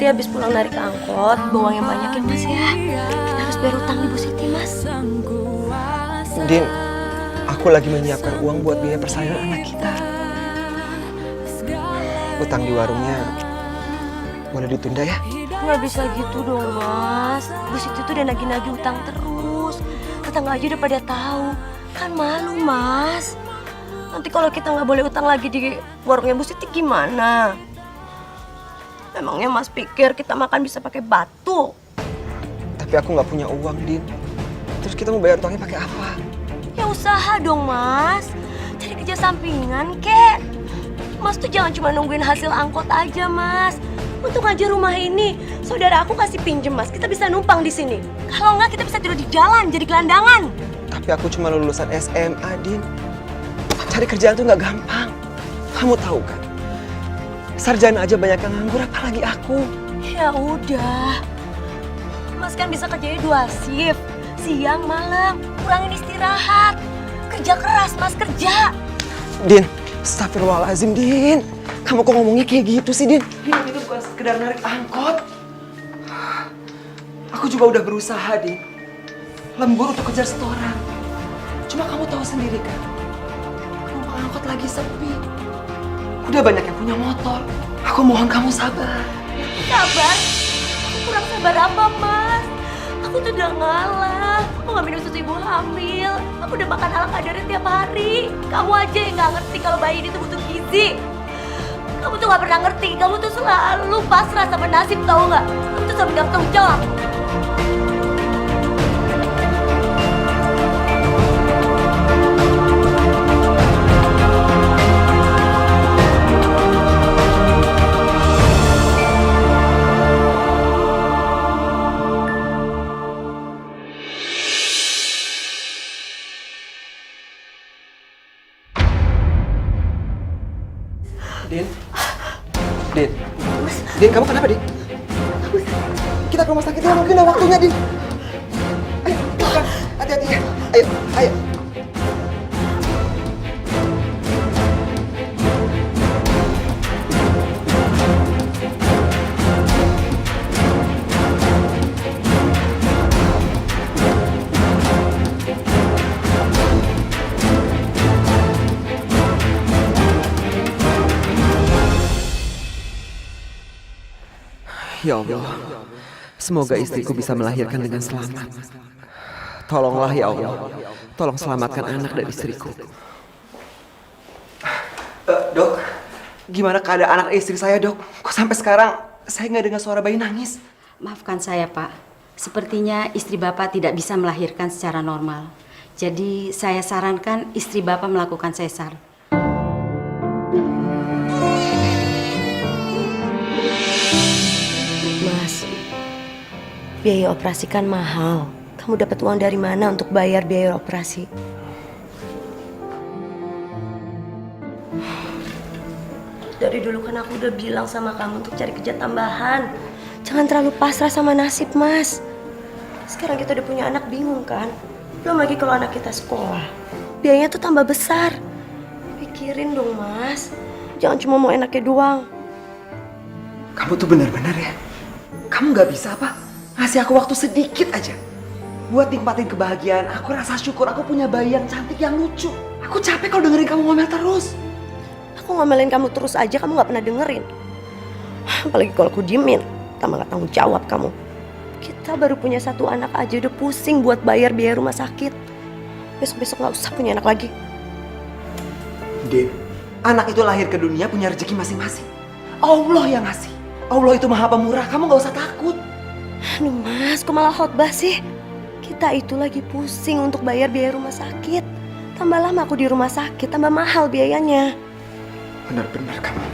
habis pulang narik angkot, bawa yang banyak ya Mas ya. Kita harus bayar utang di Bu Siti, Mas. Din, aku lagi menyiapkan uang buat biaya persalinan anak kita. Utang di warungnya boleh ditunda ya? Nggak bisa gitu dong Mas. Bu Siti tuh udah nagih-nagih utang terus. Tetangga aja udah pada tahu. Kan malu Mas. Nanti kalau kita nggak boleh utang lagi di warungnya Bu Siti gimana? Emangnya Mas pikir kita makan bisa pakai batu? Tapi aku nggak punya uang, Din. Terus kita mau bayar utangnya pakai apa? Ya usaha dong Mas. Cari kerja sampingan kek. Mas tuh jangan cuma nungguin hasil angkot aja Mas. Untuk aja rumah ini, saudara aku kasih pinjem Mas. Kita bisa numpang di sini. Kalau nggak kita bisa tidur di jalan jadi gelandangan. Tapi aku cuma lulusan SMA, Din. Cari kerjaan tuh nggak gampang. Kamu tahu kan? Sarjana aja banyak yang nganggur, apalagi aku. Ya udah. Mas kan bisa kerjanya 2 shift. Siang, malam. Kurangin istirahat. Kerja keras Mas, kerja. Din, astagfirullahaladzim, Din. Kamu kok ngomongnya kayak gitu sih, Din? Hidup itu bukan sekedar narik angkot. Aku juga udah berusaha, Din. Lembur untuk kejar setoran. Cuma kamu tahu sendiri kan? Penumpang angkot lagi sepi. Udah banyak yang punya motor. Aku mohon kamu sabar. Sabar? Aku kurang sabar apa, Mas? Aku tuh udah ngalah. Aku nggak minum susu ibu hamil. Aku udah makan ala kadarnya tiap hari. Kamu aja yang nggak ngerti kalau bayi ini tuh butuh gizi. Kamu tuh nggak pernah ngerti. Kamu tuh selalu pasrah sama nasib, tahu nggak? Kamu tuh selalu nggak tanggung jawab. Din? Din? Din, kamu kenapa, Din? Kita ke rumah sakit ya, mungkin udah waktunya, Din. Ayo, makan. Hati-hati ya. Ayo, ayo. Ya Allah, semoga istriku bisa melahirkan dengan selamat. Tolonglah ya Allah, tolong selamatkan anak dan istriku. Dok, gimana keadaan anak istri saya, Dok? Kok sampai sekarang saya nggak dengar suara bayi nangis? Maafkan saya, Pak. Sepertinya istri Bapak tidak bisa melahirkan secara normal. Jadi saya sarankan istri Bapak melakukan sesar. Mas, biaya operasi kan mahal. Kamu dapat uang dari mana untuk bayar biaya operasi? Dari dulu kan aku udah bilang sama kamu untuk cari kerja tambahan. Jangan terlalu pasrah sama nasib, Mas. Sekarang kita udah punya anak, bingung kan? Belum lagi kalau anak kita sekolah. Biayanya tuh tambah besar. Pikirin dong, Mas. Jangan cuma mau enaknya doang. Kamu tuh benar-benar ya? Kamu nggak bisa apa? Ngasih aku waktu sedikit aja buat nikmatin kebahagiaan. Aku rasa syukur aku punya bayi yang cantik, yang lucu. Aku capek kalau dengerin kamu ngomel terus. Aku ngomelin kamu terus aja, kamu gak pernah dengerin. Apalagi kalau aku diemin, tambah gak tanggung jawab kamu. Kita baru punya 1 anak aja udah pusing buat bayar biaya rumah sakit. Besok-besok gak usah punya anak lagi. Din, anak itu lahir ke dunia punya rezeki masing-masing. Allah yang ngasih. Allah itu maha pemurah, kamu gak usah takut. Aduh Mas, kok malah khotbah sih? Kita itu lagi pusing untuk bayar biaya rumah sakit. Tambah lama aku di rumah sakit, tambah mahal biayanya. Benar-benar kamu.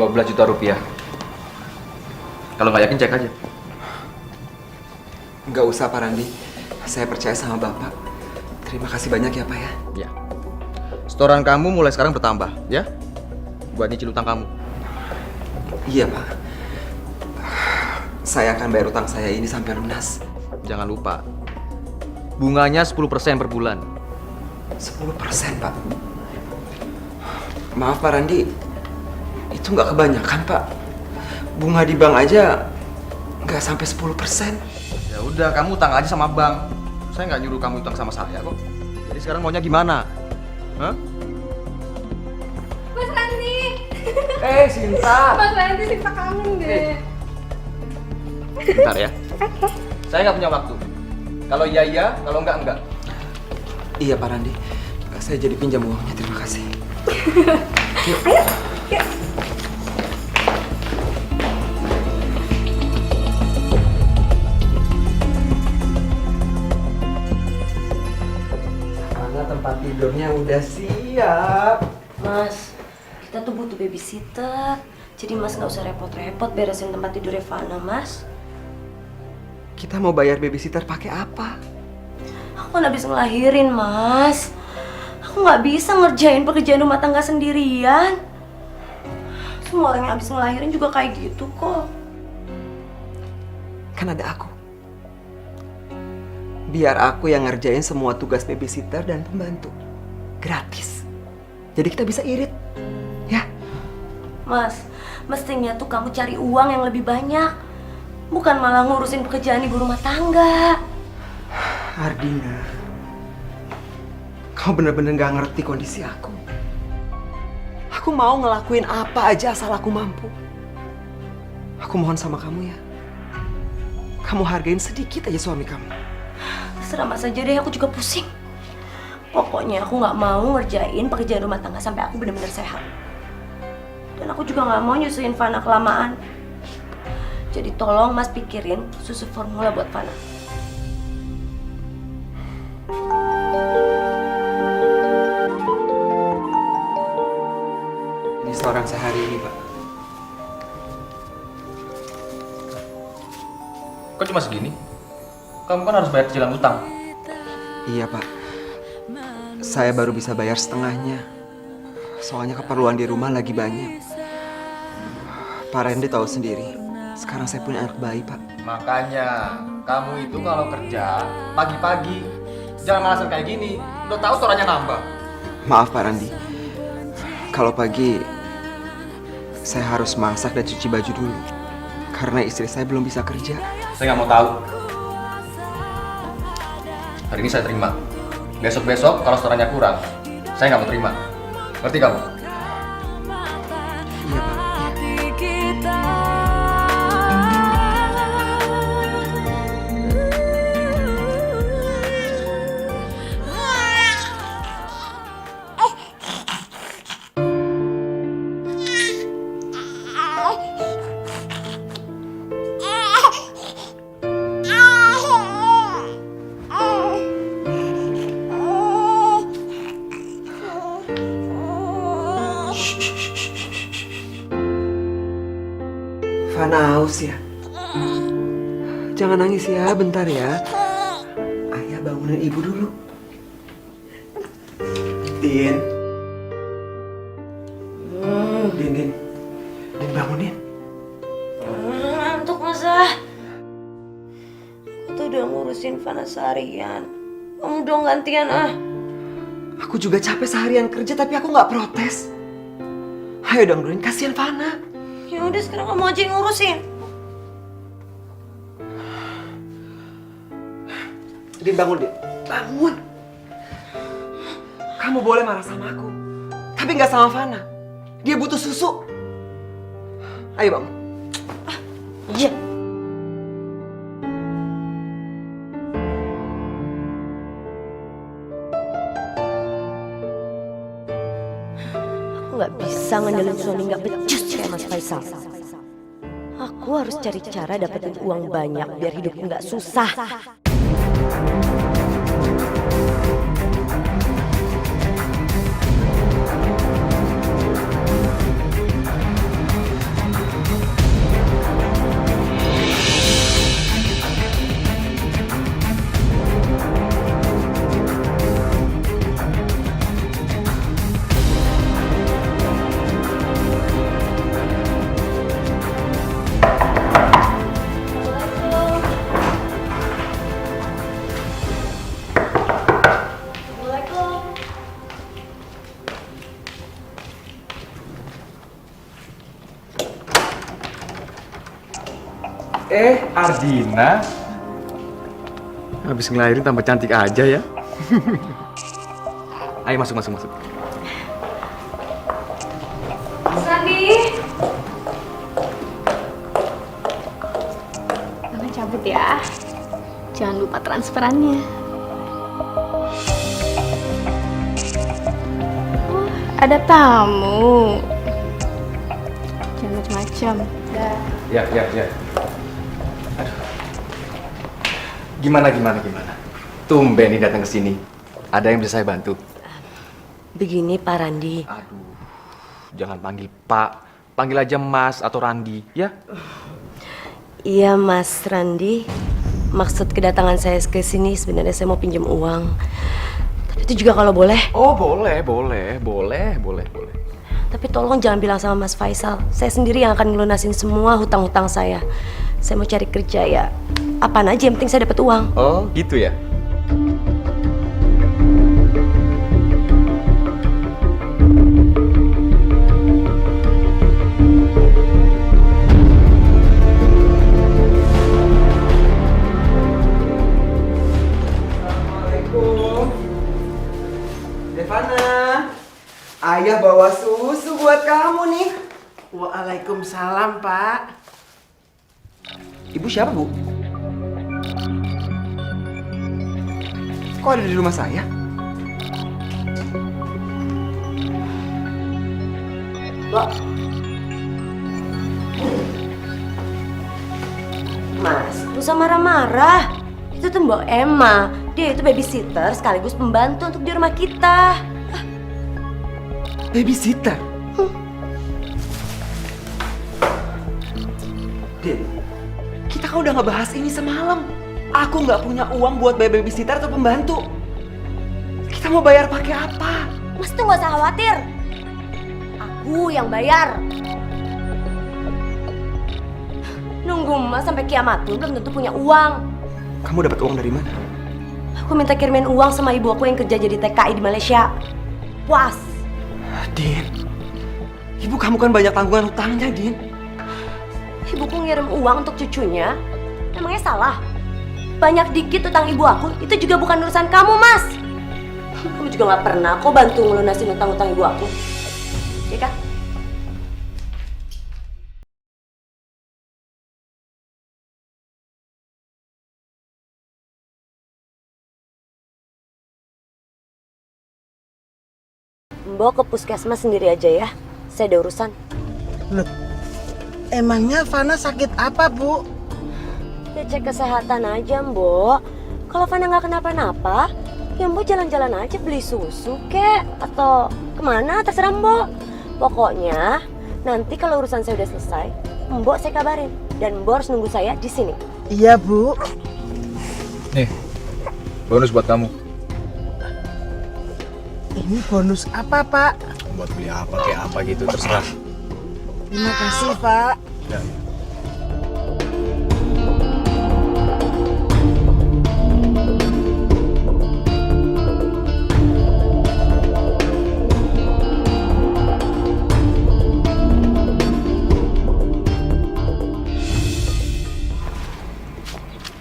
Rp12 juta. Kalau nggak yakin cek aja. Nggak usah Pak Randi, saya percaya sama Bapak. Terima kasih banyak ya Pak ya. Ya. Setoran kamu mulai sekarang bertambah, ya? Buat nyicil utang kamu. Iya Pak, saya akan bayar utang saya ini sampai lunas. Jangan lupa, bunganya 10% per bulan. 10%, Pak. Maaf Pak Randi, itu nggak kebanyakan Pak. Bunga di bank aja nggak sampai 10%. Ya udah, kamu utang aja sama bank. Saya nggak nyuruh kamu utang sama saya kok. Jadi sekarang maunya gimana? Hah? Mas Randi. Sinta. Mas Randi, Sinta kangen deh. Bentar ya. Saya nggak punya waktu. Kalau iya iya, kalau enggak. Iya Pak Randi, saya jadi pinjam uangnya, terima kasih. Ayo. Mana tempat tidurnya udah siap. Mas, kita tuh butuh babysitter. Jadi Mas nggak usah repot-repot beresin tempat tidur Revana, Mas. Kita mau bayar babysitter pakai apa? Aku nggak bisa ngelahirin, Mas. Aku nggak bisa ngerjain pekerjaan rumah tangga sendirian. Semua orang yang habis ngelahirin juga kayak gitu kok. Kan ada aku. Biar aku yang ngerjain semua tugas babysitter dan pembantu. Gratis. Jadi kita bisa irit. Ya? Mas, mestinya tuh kamu cari uang yang lebih banyak. Bukan malah ngurusin pekerjaan ibu rumah tangga. Ardina, kau bener-bener gak ngerti kondisi aku. Aku mau ngelakuin apa aja asal aku mampu. Aku mohon sama kamu ya. Kamu hargain sedikit aja suami kamu. Terserah Mas aja deh, aku juga pusing. Pokoknya aku nggak mau ngerjain pekerjaan rumah tangga sampai aku benar-benar sehat. Dan aku juga nggak mau nyusuin Fana kelamaan. Jadi tolong Mas pikirin susu formula buat Fana. Ini seorang sehari ini, Pak. Kok cuma segini? Kamu kan harus bayar cicilan utang. Iya, Pak. Saya baru bisa bayar setengahnya. Soalnya keperluan di rumah lagi banyak. Pak Randy tahu sendiri. Sekarang saya punya anak bayi, Pak. Makanya, kamu itu kalau kerja pagi-pagi. Jangan alasan kayak gini. Udah tahu torannya nambah. Maaf, Pak Randy. Kalau pagi, saya harus masak dan cuci baju dulu. Karena istri saya belum bisa kerja. Saya nggak mau tahu. Hari ini saya terima. Besok-besok kalau setorannya kurang, saya nggak mau terima. Ngerti kamu? Iya, Pak. Fana haus ya? Jangan nangis ya, bentar ya. Ayah bangunin ibu dulu. Din. Din bangunin. Ngantuk masa. Aku tuh udah ngurusin Fana seharian. Kamu dong gantian ah. Aku juga capek seharian kerja tapi aku nggak protes. Ayo dong, Din, kasihan Fana. Ya udah sekarang kamu aja yang ngurusin. Din, bangun, Din. Bangun. Kamu boleh marah sama aku, tapi nggak sama Fana. Dia butuh susu. Ayo bangun. Iya. Aku nggak bisa ngandelin suami nggak becus kayak Mas Faisal. Aku harus cari cara dapetin uang banyak biar hidupku nggak susah. Ardina habis ngelahirin tambah cantik aja ya. Ayo masuk. Sandi. Jangan cabut ya. Jangan lupa transferannya. Oh, ada tamu. Jangan macam-macam. Ya. Aduh. Gimana? Tumben nih datang ke sini. Ada yang bisa saya bantu? Begini Pak Randi. Aduh, jangan panggil Pak. Panggil aja Mas atau Randi, ya? Iya Mas Randi. Maksud kedatangan saya ke sini sebenarnya saya mau pinjam uang. Tapi itu juga kalau boleh. Oh, boleh. Tapi tolong jangan bilang sama Mas Faisal. Saya sendiri yang akan ngelunasin semua hutang-hutang saya. Saya mau cari kerja ya. Apaan aja yang penting saya dapat uang. Oh, gitu ya? Assalamualaikum. Devana, ayah bawa susu buat kamu nih. Waalaikumsalam, Pak. Ibu siapa, Bu? Kok ada di rumah saya? Mbak. Mas, gak usah marah-marah. Itu tuh Mbak Emma. Dia itu babysitter sekaligus pembantu untuk di rumah kita. Babysitter? Din, kita kan udah ngebahas ini semalam. Aku nggak punya uang buat bayar babysitter atau pembantu. Kita mau bayar pakai apa? Mas tuh nggak usah khawatir. Aku yang bayar. Nunggu Mas sampai kiamat tuh belum tentu punya uang. Kamu dapat uang dari mana? Aku minta kirimin uang sama ibu aku yang kerja jadi TKI di Malaysia. Puas. Din, ibu kamu kan banyak tanggungan hutangnya, Din. Ibuku ngirim uang untuk cucunya. Emangnya salah? Banyak dikit utang ibu aku, itu juga bukan urusan kamu, Mas. Kamu juga nggak pernah kok bantu ngelunasin utang-utang ibu aku. Ya kan? Mbok ke puskesmas sendiri aja ya. Saya ada urusan. Loh, emangnya Fana sakit apa, Bu? Ya cek kesehatan aja, Mbok. Kalau Fana nggak kenapa-napa, ya Mbok jalan-jalan aja beli susu kek atau kemana terserah Mbok. Pokoknya nanti kalau urusan saya udah selesai, Mbok saya kabarin dan Mbok harus nunggu saya di sini. Iya, Bu. Nih, bonus buat kamu. Ini bonus apa, Pak? Buat beli apa, kayak apa gitu, terserah. Terima kasih, Pak. Ya.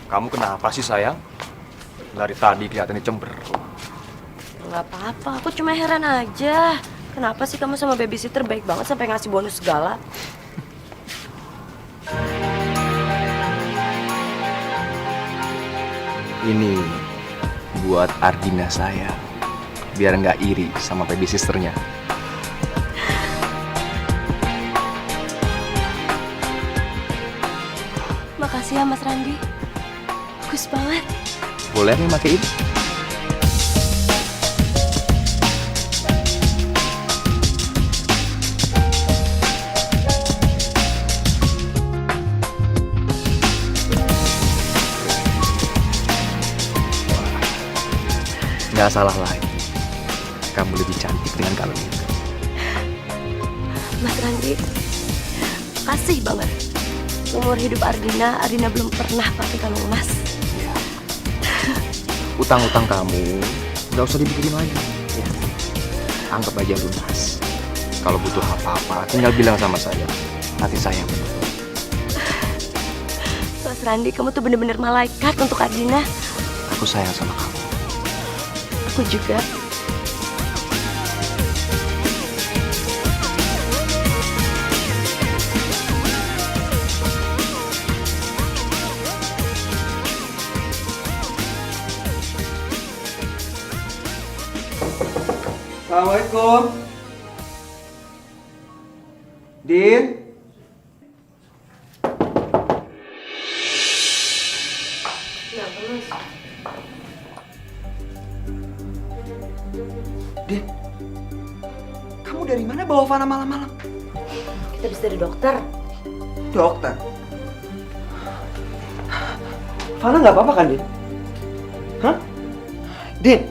Kamu kenapa sih, sayang? Dari tadi kelihatannya cemberut. Nggak apa-apa, aku cuma heran aja. Kenapa sih kamu sama babysitter baik banget sampai ngasih bonus segala? Ini buat Ardina saya, biar nggak iri sama babysisternya. Makasih ya Mas Randi. Bagus banget. Boleh nih makein? Nggak salah lagi. Kamu lebih cantik dengan kalung itu. Mas Randi, makasih banget. Umur hidup Ardina belum pernah pakai kalung emas. Ya. Utang-utang kamu nggak usah dipikirin lagi. Ya. Anggap aja lunas. Kalau butuh apa-apa, tinggal bilang sama saya. Nanti saya yang menutup. Mas Randi, kamu tuh bener-bener malaikat untuk Ardina. Aku sayang sama kamu. Aku juga. Assalamualaikum. Din. Din, kamu dari mana bawa Fana malam-malam? Kita bisa dari dokter. Dokter. Fana nggak apa-apa kan, Din? Hah? Din.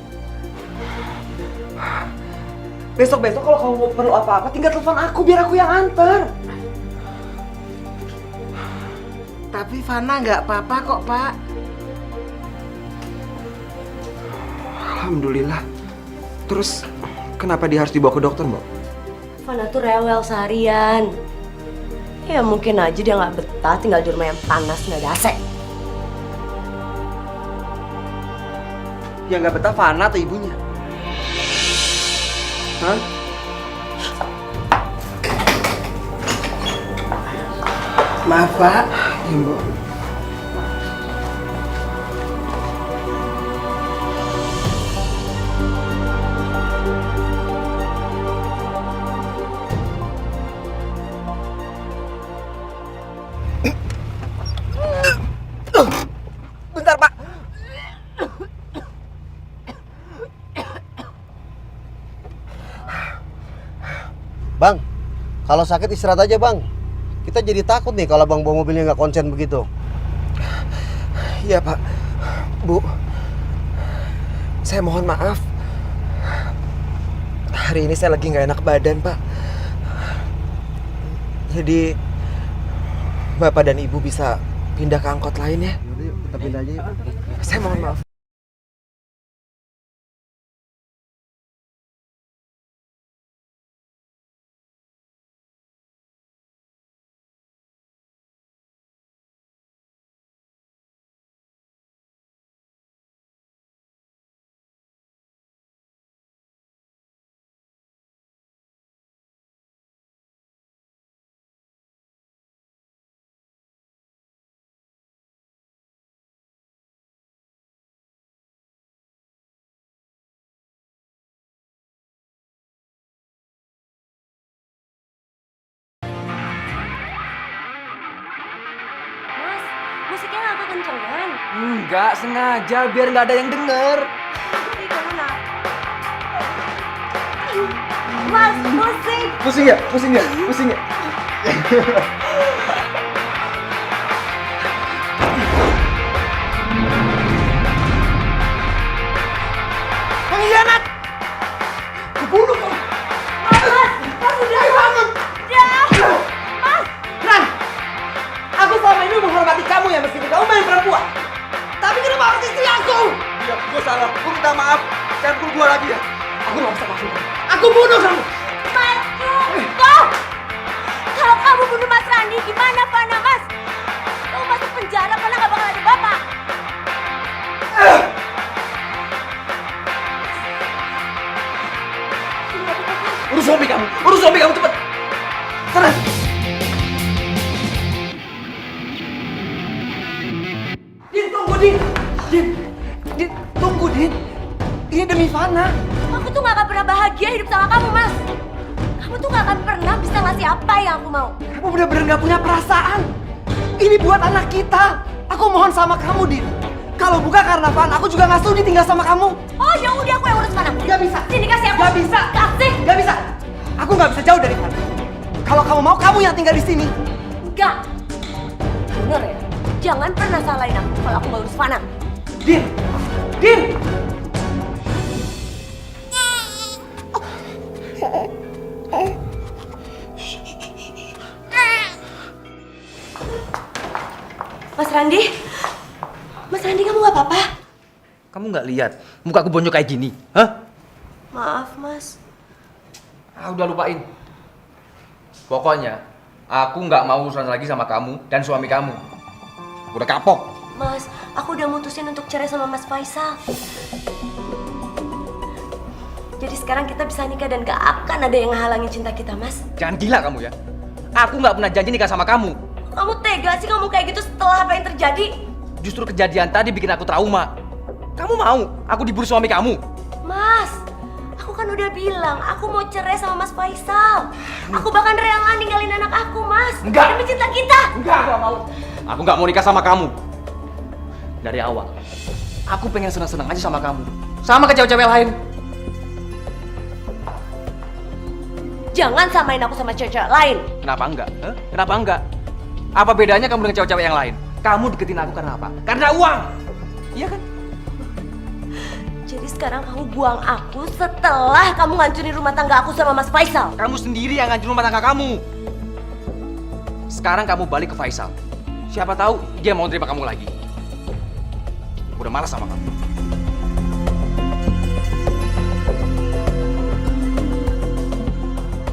Besok-besok kalau kamu mau perlu apa-apa, tinggal telepon aku biar aku yang antar. Tapi Fana nggak apa-apa kok, Pak. Alhamdulillah. Terus kenapa dia harus dibawa ke dokter, Mbak? Fana tuh rewel seharian. Ya mungkin aja dia nggak betah tinggal di rumah yang panas nggak ada AC. Yang nggak betah Fana atau ibunya? Hah? Maaf, Pak. Iya, Mbak. Bentar, Pak. Bang, kalau sakit istirahat aja bang. Kita jadi takut nih kalau bang bawa mobilnya nggak konsen begitu. Iya, Pak. Bu, saya mohon maaf. Hari ini saya lagi nggak enak badan, Pak. Jadi Bapak dan Ibu bisa pindah ke angkot lain ya. Yaudah yuk, kita pindah aja yuk. Saya mohon maaf. Mas, musiknya nggak kekencengan. Enggak sengaja biar nggak ada yang denger. Ih, kamu Mas, musik. Pusing ya? Pusing ya? Pusing ya? Pengkhianat! Kebunuh kamu! Mas udah. Ya. Mas. Ran! Aku selama ini menghormati kamu ya meskipun kamu main perempuan. Tapi kenapa harus istri aku? Iya, gue salah. Gue minta maaf. Jangan pukul gue lagi ya. Aku gak bisa maafin kamu. Aku bunuh kamu! Mas, kok? Kalau kamu bunuh Mas Randi, gimana Fana, Mas? Kamu masuk penjara karena nggak bakal ada bapak. Urus suami kamu! Urus suami kamu cepet! Sana! Din, tunggu Din! Din! Din, tunggu Din! Ini demi Fana! Aku tuh nggak akan pernah bahagia hidup sama kamu, Mas. Kamu tuh nggak akan pernah bisa ngasih apa yang aku mau. Kamu benar-benar gak punya perasaan! Ini buat anak kita! Aku mohon sama kamu, Din! Kalau bukan karena Fana, aku juga gak sudi tinggal sama kamu! Oh ya udah, aku yang urus Fana. Gak bisa! Sini kasih aku. Gak bisa! Kasih. Gak bisa! Aku gak bisa jauh dari Fana! Kalau kamu mau, kamu yang tinggal di sini! Enggak. Bener ya? Jangan pernah salahin aku kalau aku nggak urus Fana. Din! Din! Mas Randi? Mas Randi, kamu nggak apa-apa? Kamu nggak lihat muka aku bonyok kayak gini? Hah? Maaf, Mas. Ah, udah lupain. Pokoknya aku nggak mau urusan lagi sama kamu dan suami kamu. Udah kapok. Mas, aku udah mutusin untuk cerai sama Mas Faisal. Jadi sekarang kita bisa nikah dan gak akan ada yang ngehalangin cinta kita, Mas. Jangan gila kamu ya. Aku nggak pernah janji nikah sama kamu. Kamu tega sih ngomong kayak gitu setelah apa yang terjadi? Justru kejadian tadi bikin aku trauma. Kamu mau aku diburu suami kamu? Mas, aku kan udah bilang aku mau cerai sama Mas Faisal. Aku bahkan rela ninggalin anak aku, Mas. Enggak. Demi cinta kita. Enggak, aku nggak mau. Aku nggak mau nikah sama kamu. Dari awal, aku pengen senang-senang aja sama kamu. Sama ke cewek-cewek lain. Jangan samain aku sama cewek lain. Kenapa enggak? Hah? Kenapa enggak? Apa bedanya kamu dengan cewek-cewek yang lain? Kamu deketin aku karena apa? Karena uang. Iya kan? Jadi sekarang kamu buang aku setelah kamu ngancurin rumah tangga aku sama Mas Faisal. Kamu sendiri yang ngancurin rumah tangga kamu. Sekarang kamu balik ke Faisal. Siapa tahu dia mau terima kamu lagi. Aku udah malas sama kamu.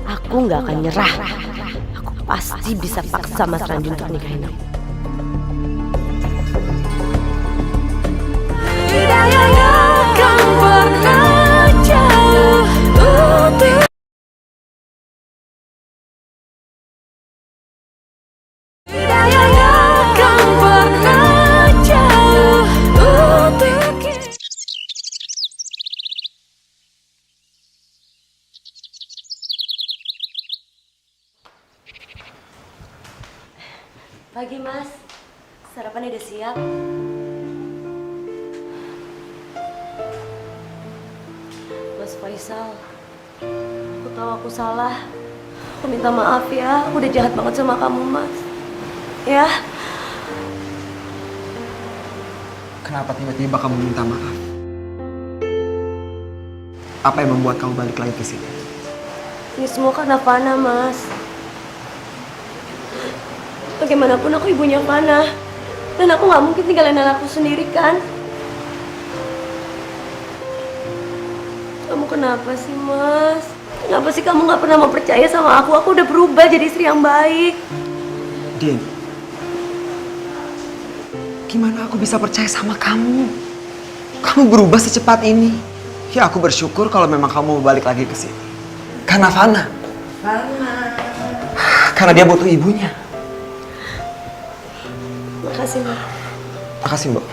Aku nggak akan nyerah. Aku pasti bisa paksa Mas Randi untuk nikahin aku. Pagi, Mas. Sarapan udah siap. Mas Faisal, aku tahu aku salah. Aku minta maaf ya. Aku udah jahat banget sama kamu, Mas. Ya. Kenapa tiba-tiba kamu minta maaf? Apa yang membuat kamu balik lagi ke sini? Ini semua karena Fana, Mas. Bagaimanapun aku ibunya Fana. Dan aku gak mungkin tinggalin anakku sendiri, kan? Kamu kenapa sih, Mas? Kenapa sih kamu gak pernah mau percaya sama aku? Aku udah berubah jadi istri yang baik. Din, gimana aku bisa percaya sama kamu? Kamu berubah secepat ini. Ya aku bersyukur kalau memang kamu mau balik lagi ke sini. Karena Fana. Karena dia butuh ibunya. Makasih, Mas. Makasih, Mbak.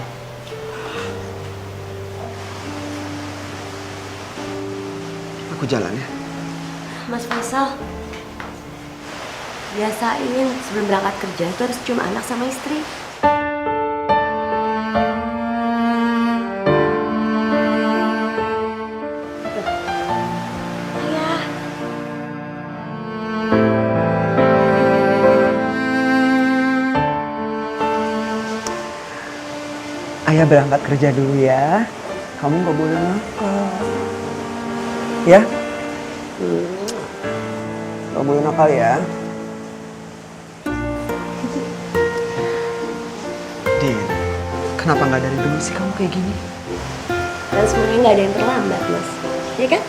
Aku jalan ya. Mas Faisal, biasain sebelum berangkat kerja itu harus cium anak sama istri. Ayah. Ayah berangkat kerja dulu ya. Kamu nggak boleh nakal. Ya? Nggak boleh nakal ya. Din, kenapa nggak dari dulu sih kamu kayak gini? Dan semuanya nggak ada yang terlambat, Mas. Ya kan?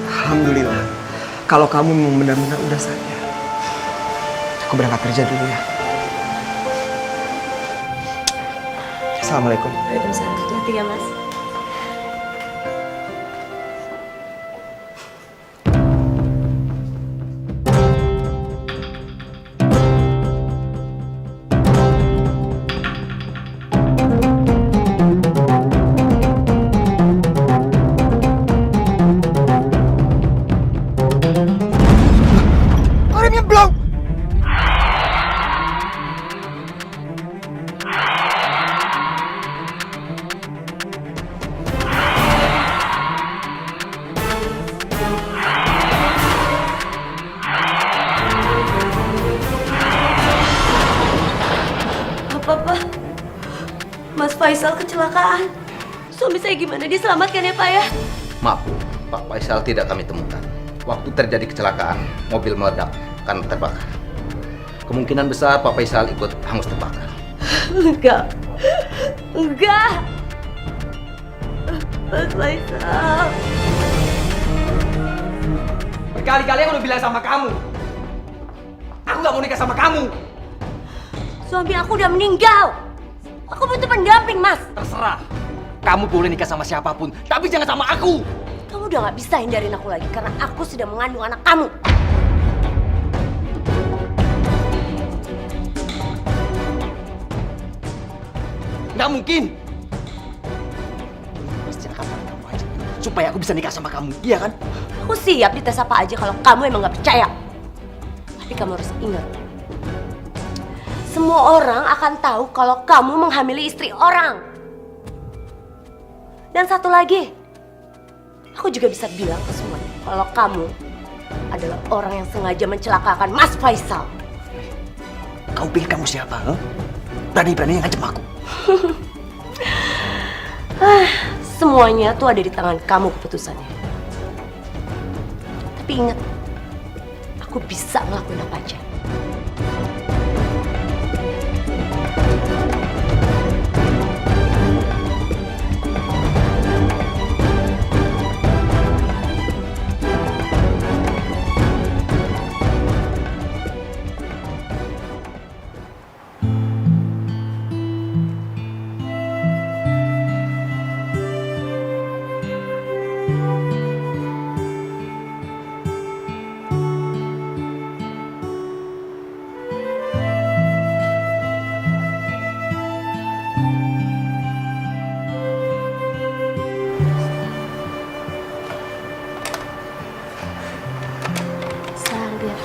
Alhamdulillah. Kalau kamu memang benar-benar udah sadar. Aku berangkat kerja dulu ya. Assalamualaikum. Waalaikumsalam. Hati-hati ya, Mas. Remnya blong. Apa, Mas Faisal kecelakaan. Suami saya gimana? Diselamatkan ya, Pak ya? Maaf, Pak Faisal tidak kami temukan. Waktu terjadi kecelakaan, mobil meledak karena terbakar. Kemungkinan besar Pak Faisal ikut hangus terbakar. Enggak. Enggak. Mas Faisal. Berkali-kali aku udah bilang sama kamu. Aku nggak mau nikah sama kamu. Suami aku udah meninggal. Aku butuh pendamping, Mas. Terserah. Kamu boleh nikah sama siapapun, tapi jangan sama aku. Kamu udah gak bisa hindarin aku lagi karena aku sudah mengandung anak kamu. Nggak mungkin. Pasti akan kamu aja. Supaya aku bisa nikah sama kamu, iya kan? Aku siap dites apa aja kalau kamu emang gak percaya. Tapi kamu harus ingat. Semua orang akan tahu kalau kamu menghamili istri orang. Dan satu lagi, aku juga bisa bilang ke semuanya kalau kamu adalah orang yang sengaja mencelakakan Mas Faisal. Kau pikir kamu siapa? Huh? Berani-berani ngancam aku. Semuanya tuh ada di tangan kamu keputusannya. Tapi ingat, aku bisa ngelakuin apa aja. Salir.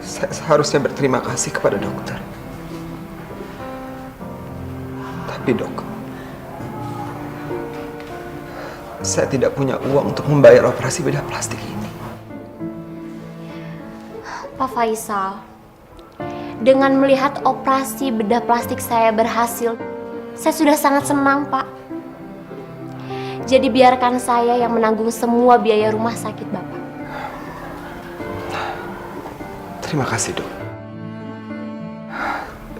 Saya seharusnya berterima kasih kepada dokter. Tapi dok, saya tidak punya uang untuk membayar operasi bedah plastik ini. Pak Faisal, dengan melihat operasi bedah plastik saya berhasil, saya sudah sangat senang, Pak. Jadi biarkan saya yang menanggung semua biaya rumah sakit Bapak. Terima kasih dok.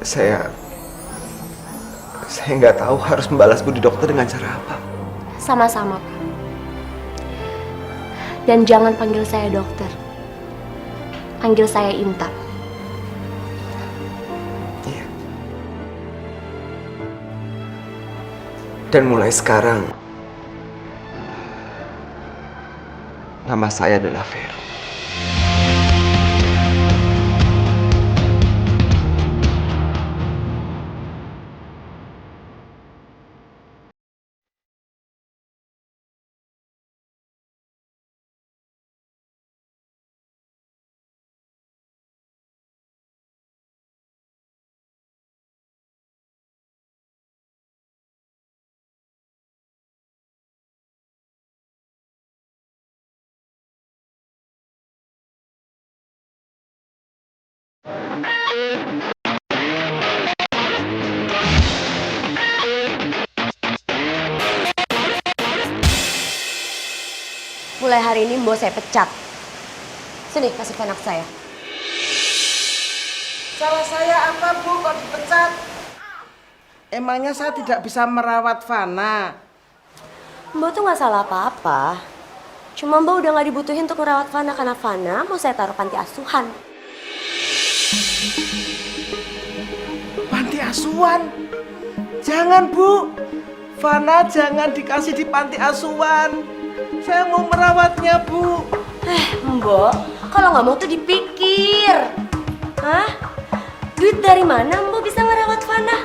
Saya nggak tahu harus membalas budi dokter dengan cara apa. Sama-sama, Pak. Dan jangan panggil saya dokter. Panggil saya Intan. Iya. Dan mulai sekarang, nama saya adalah Vero. Mulai hari ini mau saya pecat. Sini, kasih ke anak saya. Salah saya apa Bu kok dipecat? Emangnya saya tidak bisa merawat Fana? Mbak tuh nggak salah apa-apa. Cuma Mbak udah nggak dibutuhin untuk merawat Fana karena Fana mau saya taruh panti asuhan. Panti asuhan? Jangan Bu, Fana jangan dikasih di panti asuhan. Saya mau merawatnya Bu. Mbak, kalau nggak mau tuh dipikir. Hah? Duit dari mana Mbak bisa ngerawat Fana?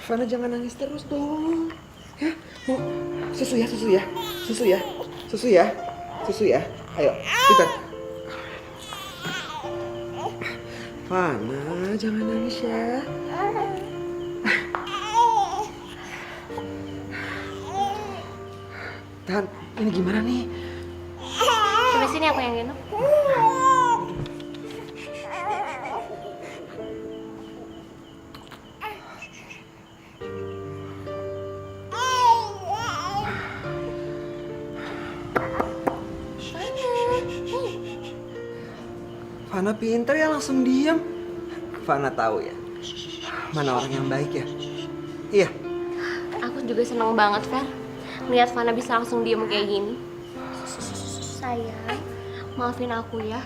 Fana jangan nangis terus dong. Ya, mau susu ya, susu ya, susu ya, susu ya, susu ya. Ayo, kita. Fana jangan nangis ya. Tan, ini gimana nih? Coba sini aku yang gendong. Fana pintar ya langsung diam. Fana tahu ya, mana orang yang baik ya. Iya. Aku juga seneng banget, Fer. Lihat Fana bisa langsung diem kayak gini. Sayang, maafin aku ya.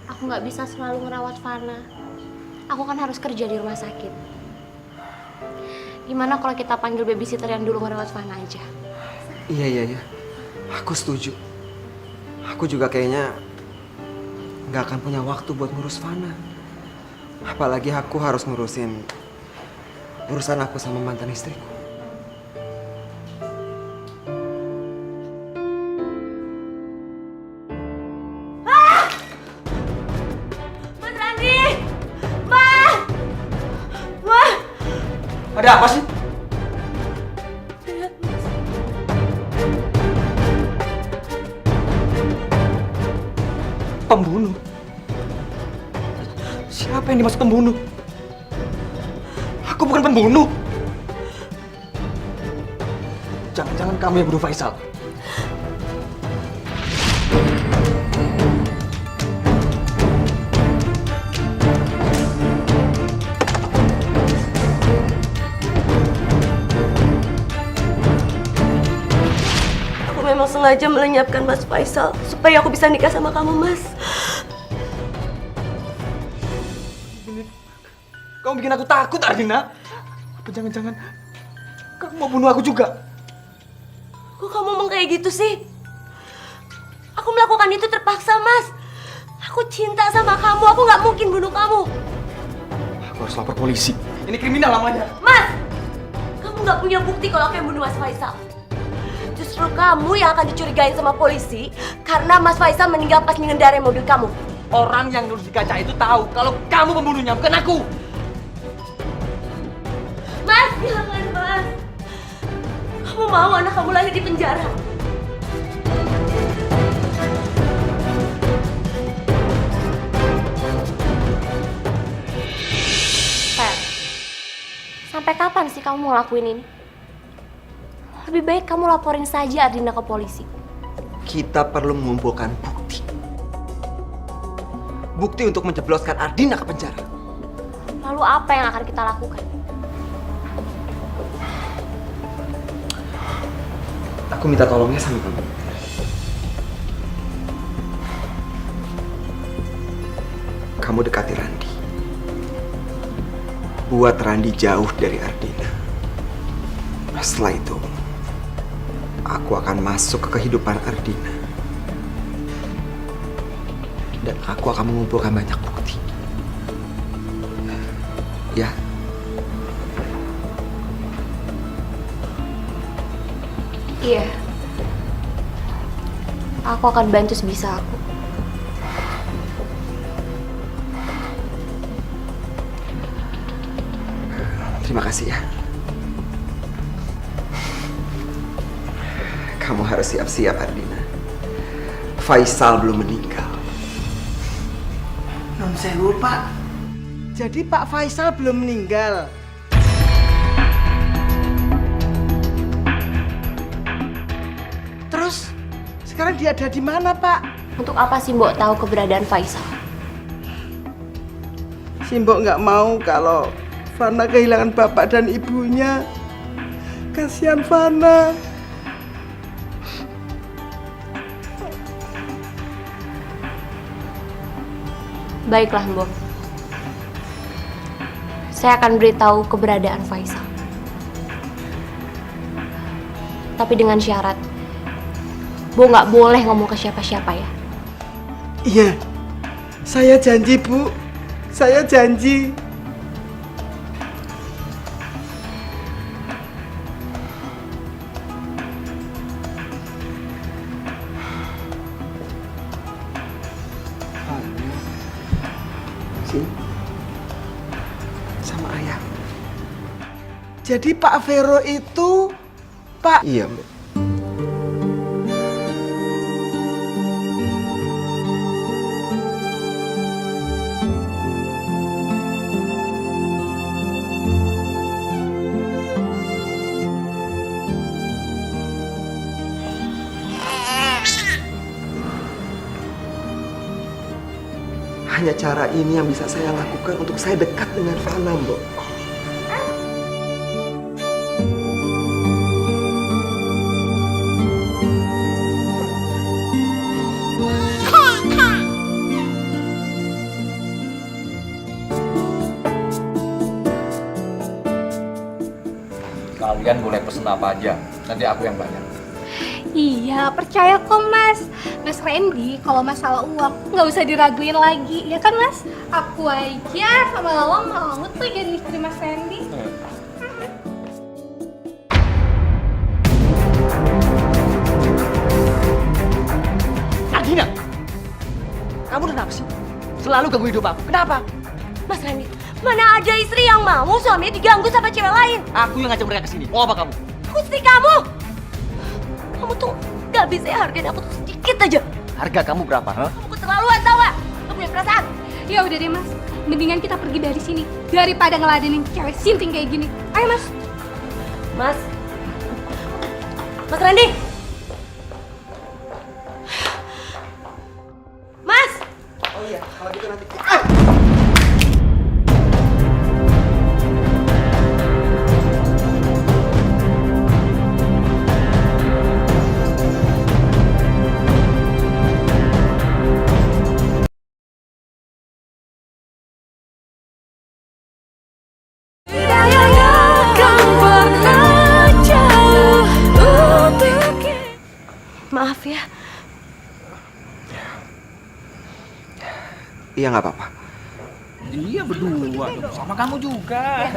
Aku nggak bisa selalu ngerawat Fana. Aku kan harus kerja di rumah sakit. Gimana kalau kita panggil babysitter yang dulu ngerawat Fana aja? Iya. Aku setuju. Aku juga kayaknya nggak akan punya waktu buat ngurus Fana. Apalagi aku harus ngurusin urusan aku sama mantan istriku. Mas Randi! Ma! Ada apa sih? Pembunuh? Siapa yang dimaksud pembunuh? Aku bukan pembunuh. Jangan-jangan kamu yang bunuh Faisal. Aku memang sengaja melenyapkan Mas Faisal supaya aku bisa nikah sama kamu, Mas. Kamu bikin aku takut, Ardina. Apa jangan-jangan kamu mau bunuh aku juga? Kok kamu ngomong kayak gitu sih? Aku melakukan itu terpaksa, Mas. Aku cinta sama kamu, aku nggak mungkin bunuh kamu. Aku harus lapor polisi. Ini kriminal namanya. Mas, kamu nggak punya bukti kalau aku yang bunuh Mas Faisal. Justru kamu yang akan dicurigain sama polisi karena Mas Faisal meninggal pas mengendarai mobil kamu. Orang yang nulis di kaca itu tahu kalau kamu pembunuhnya, bukan aku. Mas, jangan, Mas. Kamu mau anak kamu lahir di penjara? Fer, sampai kapan sih kamu mau lakuin ini? Lebih baik kamu laporin saja Ardina ke polisi. Kita perlu mengumpulkan bukti. Bukti untuk menjebloskan Ardina ke penjara. Lalu apa yang akan kita lakukan? Aku minta tolongnya sama kamu. Kamu dekati Randi. Buat Randi jauh dari Ardina. Setelah itu, aku akan masuk ke kehidupan Ardina. Dan aku akan mengumpulkan banyak bukti. Ya. Iya. Aku akan bantu sebisa aku. Terima kasih ya. Kamu harus siap-siap, Ardina. Faisal belum meninggal. Non sewu, Pak. Jadi Pak Faisal belum meninggal. Terus sekarang dia ada di mana, Pak? Untuk apa sih Mbok tahu keberadaan Faisal? Simbok nggak mau kalau Fana kehilangan bapak dan ibunya. Kasihan Fana. Baiklah Mbok. Saya akan beritahu keberadaan Faisal. Tapi dengan syarat, Bu nggak boleh ngomong ke siapa-siapa ya. Iya, saya janji, Bu. Saya janji. izin sama ayah. Jadi Pak Vero itu Pak... Iya, Mbak. Hanya cara ini yang bisa saya lakukan untuk saya dekat dengan Fana, Mbok. Kalian boleh pesen apa aja, nanti aku yang bayar. Iya, percaya kok Mas. Mas Randy, kalau masalah uang nggak usah diraguin lagi, ya kan Mas? Aku aja sama Lala mau tuh jadi istri Mas Randy. Adina, kamu kenapa sih? Selalu ganggu hidup aku. Kenapa? Mas Randy, mana ada istri yang mau suaminya diganggu sama cewek lain? Aku yang ngajak mereka ke sini. Mau apa kamu? Aku istri kamu. Kamu tuh gak bisa hargain aku tuh sedikit aja. Harga kamu berapa? Huh? Kamu keterlaluan tau gak? Kamu punya perasaan. Ya udah deh Mas, mendingan kita pergi dari sini daripada ngeladenin cewek sinting kayak gini. Ayo Mas. Mas. Mas Randy. Mas. Oh iya, kalau gitu nanti. Maaf ya. Iya, nggak apa-apa. Dia berdua, sama kamu juga.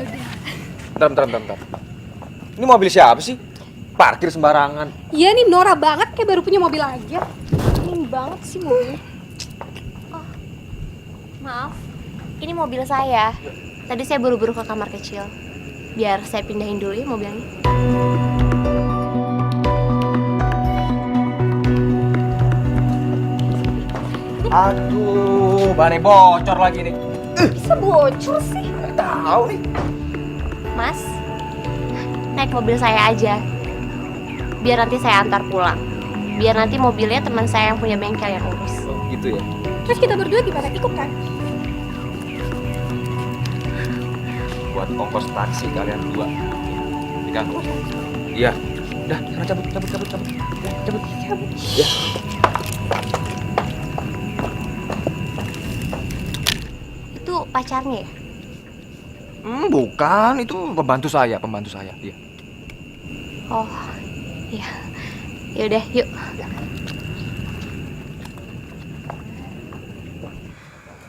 Bentar. Ini mobil siapa sih? Parkir sembarangan. Iya nih Nora banget kayak baru punya mobil aja. Ini banget sih mobil. Maaf, ini mobil saya. Tadi saya buru-buru ke kamar kecil. Biar saya pindahin dulu ya mobilnya. Aduh, bannya bocor lagi nih. Bisa bocor sih. Nggak tahu nih. Mas, naik mobil saya aja. Biar nanti saya antar pulang. Biar nanti mobilnya teman saya yang punya bengkel yang urus. Oh, gitu ya. Terus kita berdua gimana? Ikut kan? Buat ongkos taksi kalian berdua. Ikan. Iya. Udah, sekarang cabut. Ya. Itu pacarnya ya? Bukan, itu pembantu saya, Iya. Oh, iya. Yaudah, yuk.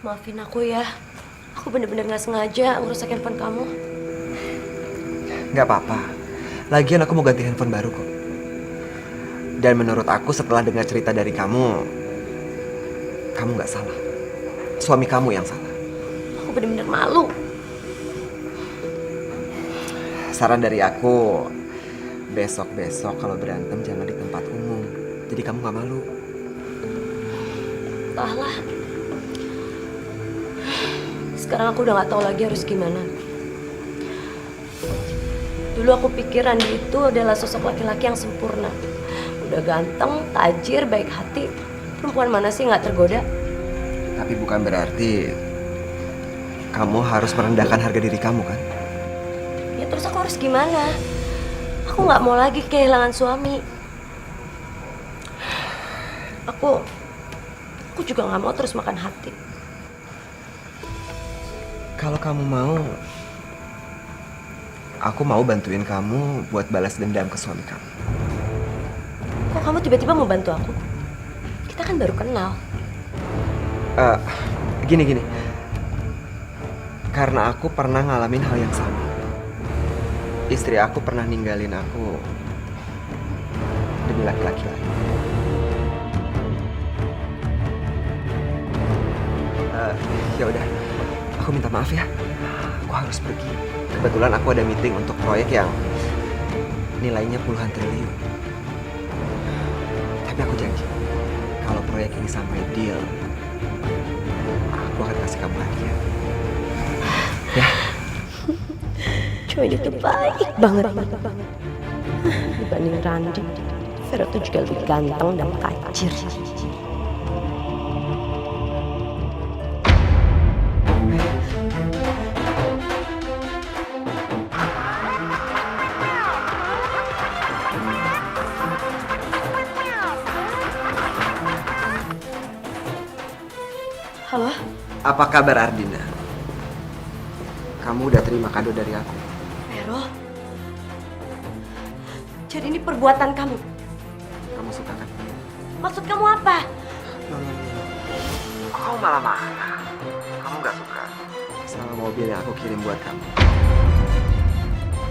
Maafin aku ya. Aku bener-bener gak sengaja ngerusak handphone kamu. Nggak apa-apa. Lagian aku mau ganti handphone baru kok. Dan menurut aku setelah dengar cerita dari kamu nggak salah. Suami kamu yang salah. Aku bener-bener malu. Saran dari aku, besok-besok kalau berantem jangan di tempat umum. Jadi kamu nggak malu. Entahlah. Sekarang aku udah gak tahu lagi harus gimana. Dulu aku pikir Randy itu adalah sosok laki-laki yang sempurna. Udah ganteng, tajir, baik hati. Perempuan mana sih gak tergoda? Tapi bukan berarti kamu harus merendahkan harga diri kamu kan? Ya terus aku harus gimana? Aku gak mau lagi kehilangan suami. Aku juga gak mau terus makan hati. Kalau kamu mau, aku mau bantuin kamu buat balas dendam ke suami kamu. Kok kamu tiba-tiba mau bantu aku? Kita kan baru kenal. Gini. Karena aku pernah ngalamin hal yang sama. Istri aku pernah ninggalin aku demi laki-laki lain. Ya udah. Maaf ya, aku harus pergi. Kebetulan aku ada meeting untuk proyek yang nilainya puluhan triliun. Tapi aku janji, kalau proyek ini sampai deal, aku akan kasih kamu hadiah. Ya? Cowok itu baik banget. Dibanding Randy, Vero tuh juga lebih ganteng dan kacir. Halo? Apa kabar Ardina? Kamu udah terima kado dari aku? Vero? Jadi ini perbuatan kamu? Kamu suka kan? Maksud kamu apa? Kamu malah marah. Kamu gak suka sama mobil yang aku kirim buat kamu.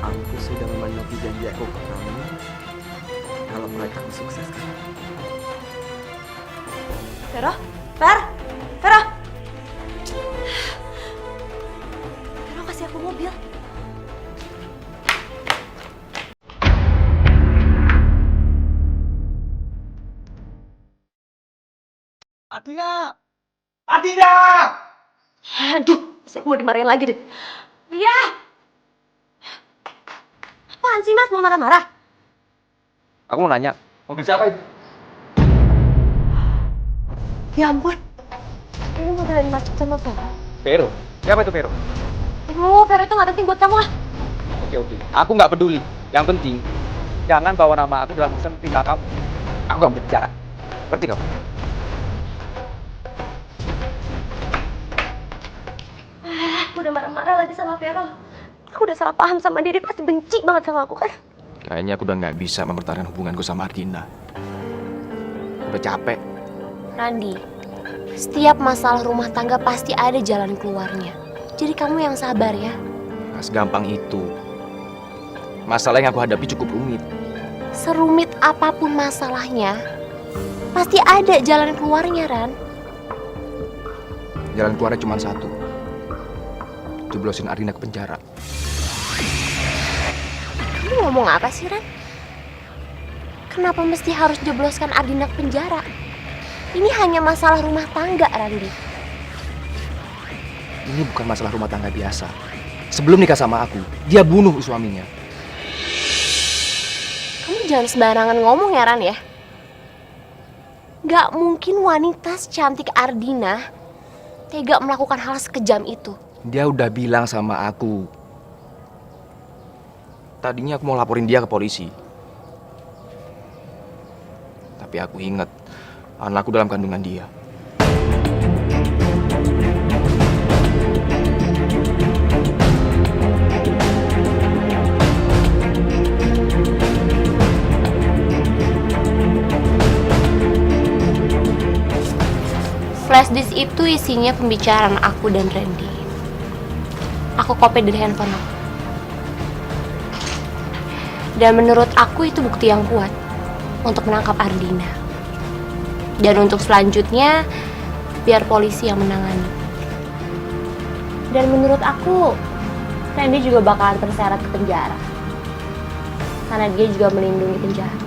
Aku sudah memenuhi janji aku ke kamu kalau proyek aku sukses kan? Vero? Vero? Vero kasih aku mobil. Adina! Adina! Aduh, saya mau dimarahin lagi deh. Iya. Apaan sih Mas, mau marah-marah? Aku mau nanya, mobil siapa itu? Ya ampun. Ini mobil yang macet sama Vero. Vero? Siapa itu Vero? Vero itu gak penting buat kamu lah. Oke. Aku nggak peduli. Yang penting, jangan bawa nama aku dalam urusan tinggal kamu. Aku nggak mau bicara. Ngerti kamu? Aku udah marah-marah lagi sama Vero. Aku udah salah paham sama dia pasti benci banget sama aku kan. Kayaknya aku udah nggak bisa mempertahankan hubunganku sama Ardina. Udah capek. Randy, setiap masalah rumah tangga pasti ada jalan keluarnya. Jadi kamu yang sabar ya. Nggak segampang itu. Masalah yang aku hadapi cukup rumit. Serumit apapun masalahnya, pasti ada jalan keluarnya, Ran. Jalan keluarnya cuma satu. Jeblosin Ardina ke penjara. Kamu ngomong apa sih, Ran? Kenapa mesti harus jebloskan Ardina ke penjara? Ini hanya masalah rumah tangga, Randy. Ini bukan masalah rumah tangga biasa. Sebelum nikah sama aku, dia bunuh suaminya. Kamu jangan sembarangan ngomong ya, Ran ya. Gak mungkin wanita secantik Ardina tega melakukan hal sekejam itu. Dia udah bilang sama aku. Tadinya aku mau laporin dia ke polisi. Tapi aku ingat anakku dalam kandungan dia. Flash disk itu isinya pembicaraan aku dan Randy. Aku copy dari handphone aku. Dan menurut aku itu bukti yang kuat untuk menangkap Ardina. Dan untuk selanjutnya, biar polisi yang menangani. Dan menurut aku, Randy juga bakalan terseret ke penjara. Karena dia juga melindungi penjahat.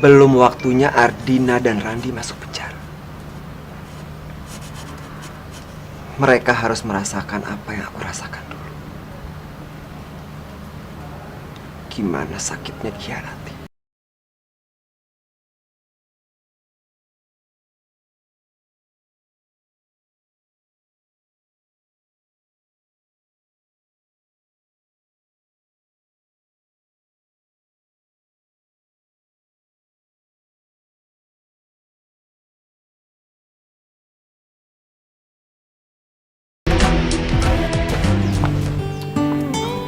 Belum waktunya Ardina dan Randy masuk penjara. Mereka harus merasakan apa yang aku rasakan dulu. Gimana sakitnya dikhianati.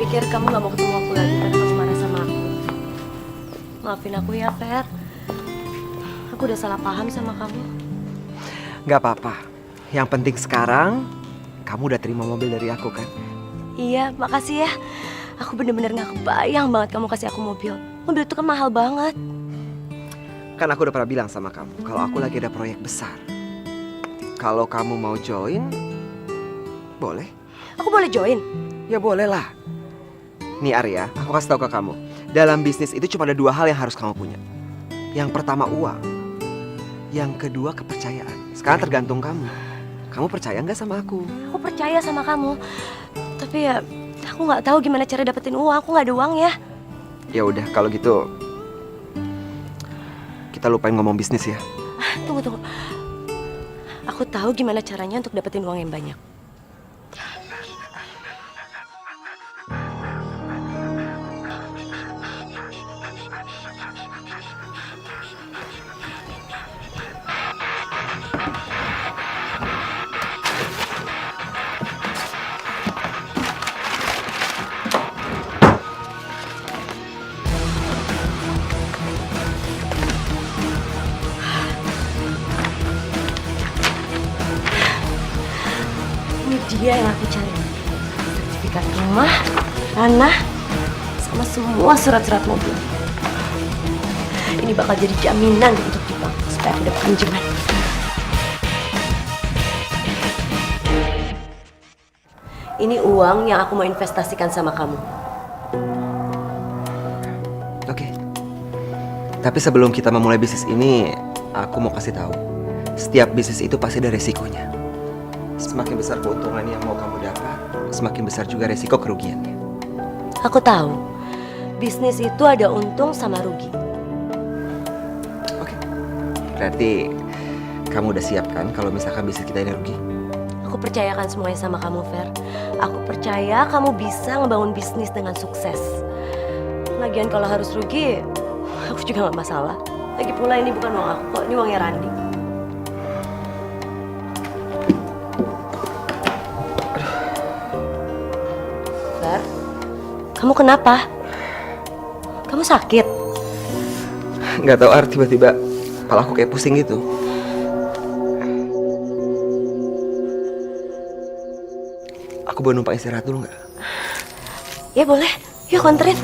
Pikir kamu gak mau ketemu aku lagi karena kamu marah sama aku. Maafin aku ya, Fer. Aku udah salah paham sama kamu. Gak apa-apa. Yang penting sekarang, kamu udah terima mobil dari aku kan? Iya, makasih ya. Aku bener-bener gak kebayang banget kamu kasih aku mobil. Mobil itu kan mahal banget. Kan aku udah pernah bilang sama kamu kalau aku lagi ada proyek besar. Kalau kamu mau join, boleh. Aku boleh join? Ya boleh lah. Nih Arya, aku kasih tahu ke kamu. Dalam bisnis itu cuma ada 2 hal yang harus kamu punya. Yang pertama uang. Yang kedua kepercayaan. Sekarang tergantung kamu. Kamu percaya nggak sama aku? Aku percaya sama kamu. Tapi ya, aku nggak tahu gimana cara dapetin uang. Aku nggak ada uang ya. Ya udah, kalau gitu kita lupain ngomong bisnis ya. Tunggu. Aku tahu gimana caranya untuk dapetin uang yang banyak. Ini dia yang aku cari. Sertifikat rumah, tanah, sama semua surat-surat mobil. Ini bakal jadi jaminan untuk kita supaya aku dapat pinjaman. Ini uang yang aku mau investasikan sama kamu. Oke. Tapi sebelum kita memulai bisnis ini, aku mau kasih tahu. Setiap bisnis itu pasti ada resikonya. Semakin besar keuntungan yang mau kamu dapat, semakin besar juga resiko kerugiannya. Aku tahu, bisnis itu ada untung sama rugi. Oke. Berarti kamu udah siap kan kalau misalkan bisnis kita ini rugi? Aku percayakan semuanya sama kamu, Fer. Aku percaya kamu bisa ngebangun bisnis dengan sukses. Lagian kalau harus rugi, aku juga gak masalah. Lagi pula ini bukan uang aku kok, ini uangnya Randi. Fer, kamu kenapa? Kamu sakit? Nggak tahu Ar, tiba-tiba kepala aku kayak pusing gitu. Aku boleh numpang istirahat dulu nggak? Ya boleh, yuk konterin.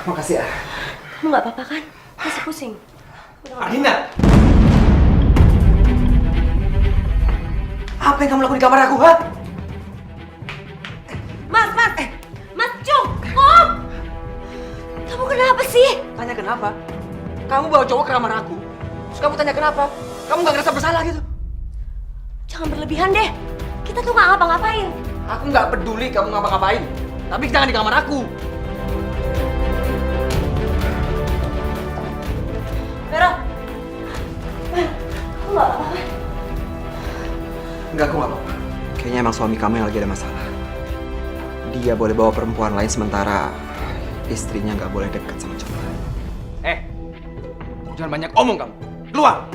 Makasih ya. Kamu nggak apa-apa kan? Masih pusing? Arlina! Apa yang kamu lakukan di kamar aku, ha? Mas, cukup! Kamu kenapa sih? Tanya kenapa? Kamu bawa cowok ke kamar aku. Terus kamu tanya kenapa? Kamu nggak ngerasa bersalah gitu? Jangan berlebihan deh. Kita tuh nggak ngapa-ngapain. Aku nggak peduli kamu ngapa-ngapain. Tapi jangan di kamar aku. Vero, kamu nggak apa-apa kan? Enggak, aku nggak apa-apa. Kayaknya emang suami kamu yang lagi ada masalah. Dia boleh bawa perempuan lain sementara istrinya nggak boleh dekat sama cowok lain. Jangan banyak omong kamu. Keluar!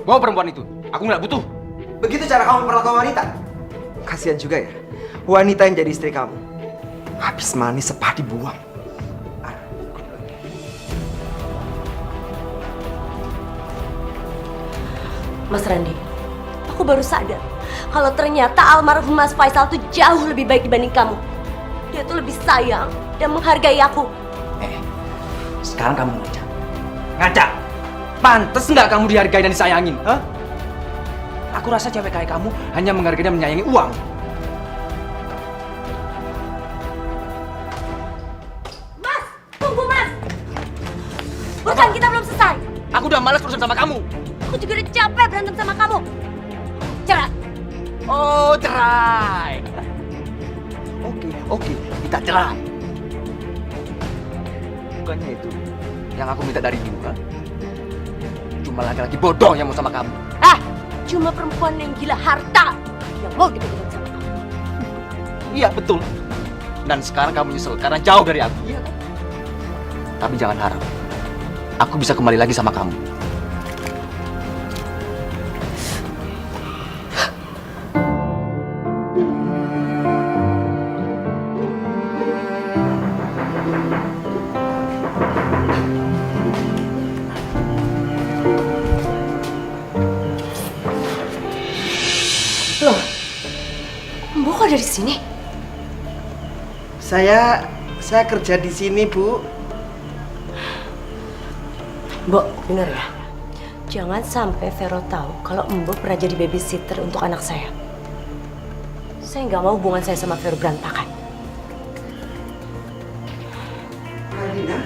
Bawa perempuan itu. Aku nggak butuh. Begitu cara kamu memperlakukan wanita? Kasihan juga ya, wanita yang jadi istri kamu. Habis manis sepah dibuang. Mas Randi, aku baru sadar kalau ternyata almarhum Mas Faisal tuh jauh lebih baik dibanding kamu. Dia tuh lebih sayang dan menghargai aku. Sekarang kamu ngaca. Ngaca! Pantes nggak kamu dihargai dan disayangin, ha? Aku rasa cewek kayak kamu hanya menghargai dan menyayangi uang. Mas, tunggu Mas. Urusan kita belum selesai. Aku udah malas urusan sama kamu. Aku juga udah capek berantem sama kamu. Cerai. Oh, cerai. Oke, kita cerai. Bukannya itu yang aku minta darimu, kan? Cuma laki-laki bodoh yang mau sama kamu. Cuma perempuan yang gila harta yang mau dipegang sama kamu. Iya, betul. Dan sekarang kamu nyesel karena jauh dari aku. Iya kan? Tapi jangan harap aku bisa kembali lagi sama kamu. Loh, ada di sini? Saya kerja di sini, Bu. Mbok, bener ya? Jangan sampai Vero tahu kalau Mbok pernah jadi babysitter untuk anak saya. Saya nggak mau hubungan saya sama Vero berantakan. Ardina,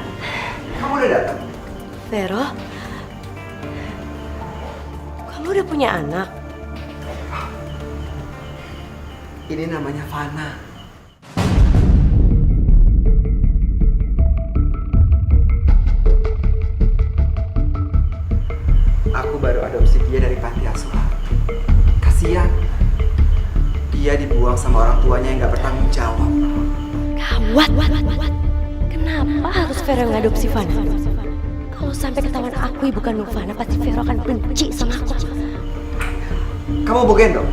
kamu udah datang? Vero, kamu udah punya anak? Ini namanya Fana. Aku baru adopsi dia dari panti asuhan. Kasihan. Dia dibuang sama orang tuanya yang gak bertanggung jawab. Gawat. Kenapa harus Vero yang ngadopsi Fana? Kalau sampai ketahuan aku ibu kandung Fana, pasti Vero akan benci sama aku. Kamu mau gendong?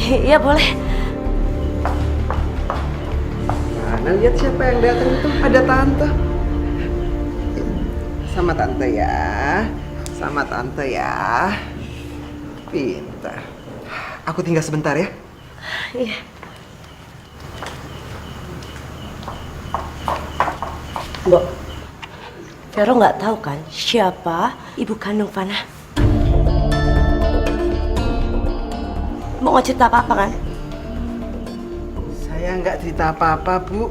Iya boleh. Mana lihat siapa yang datang itu? Ada tante. Sama tante ya. Sama tante ya. Pintar. Aku tinggal sebentar ya. Iya. Mbok, Vero nggak tahu kan siapa ibu kandung Fana? Mau nggak cerita apa-apa kan? Saya nggak cerita apa-apa, Bu.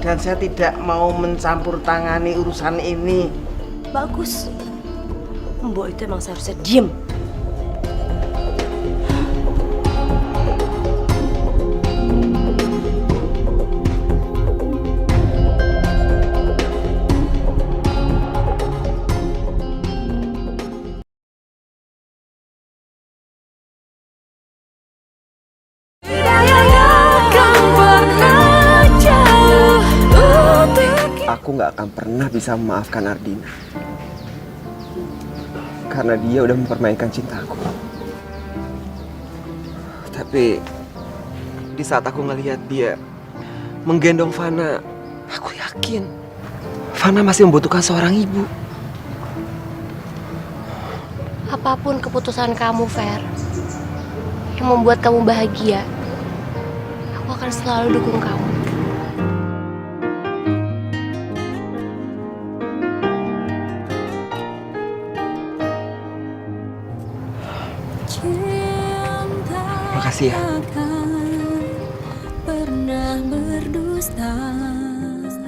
Dan saya tidak mau mencampur tangani urusan ini. Bagus. Mbok itu emang seharusnya diem. Aku nggak akan pernah bisa memaafkan Ardina. Karena dia udah mempermainkan cintaku. Tapi di saat aku ngelihat dia menggendong Fana, aku yakin Fana masih membutuhkan seorang ibu. Apapun keputusan kamu, Fer, yang membuat kamu bahagia, aku akan selalu dukung kamu. Makasih ya.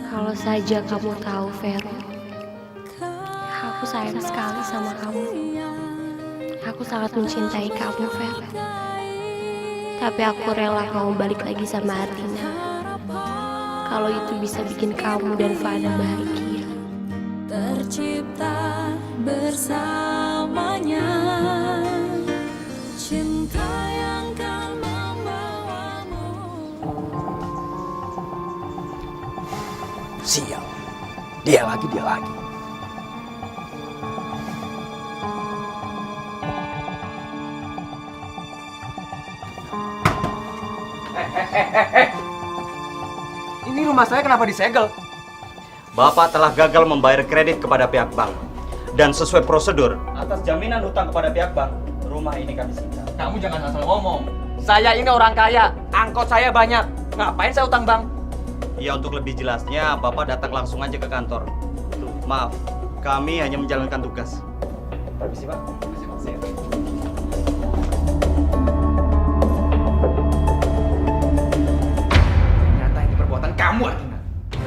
Kalau saja kamu tahu, Vero, aku sayang sekali sama kamu. Aku sangat mencintai kamu, Ver. Tapi aku rela kamu balik lagi sama Ardina. Kalau itu bisa bikin kamu dan Fana bahagia. Tercipta bersamanya cinta yang kan membawamu. Sial. Dia lagi. Ini rumah saya kenapa disegel? Bapak telah gagal membayar kredit kepada pihak bank. Dan sesuai prosedur, atas jaminan hutang kepada pihak bank, rumah ini kami sita. Kamu jangan asal ngomong. Saya ini orang kaya, angkot saya banyak. Ngapain saya utang bank? Ya, untuk lebih jelasnya, Bapak datang langsung aja ke kantor. Maaf, kami hanya menjalankan tugas. Permisi, Pak. Permisi, Pak. Saya. Ternyata ini perbuatan kamu, Ardina.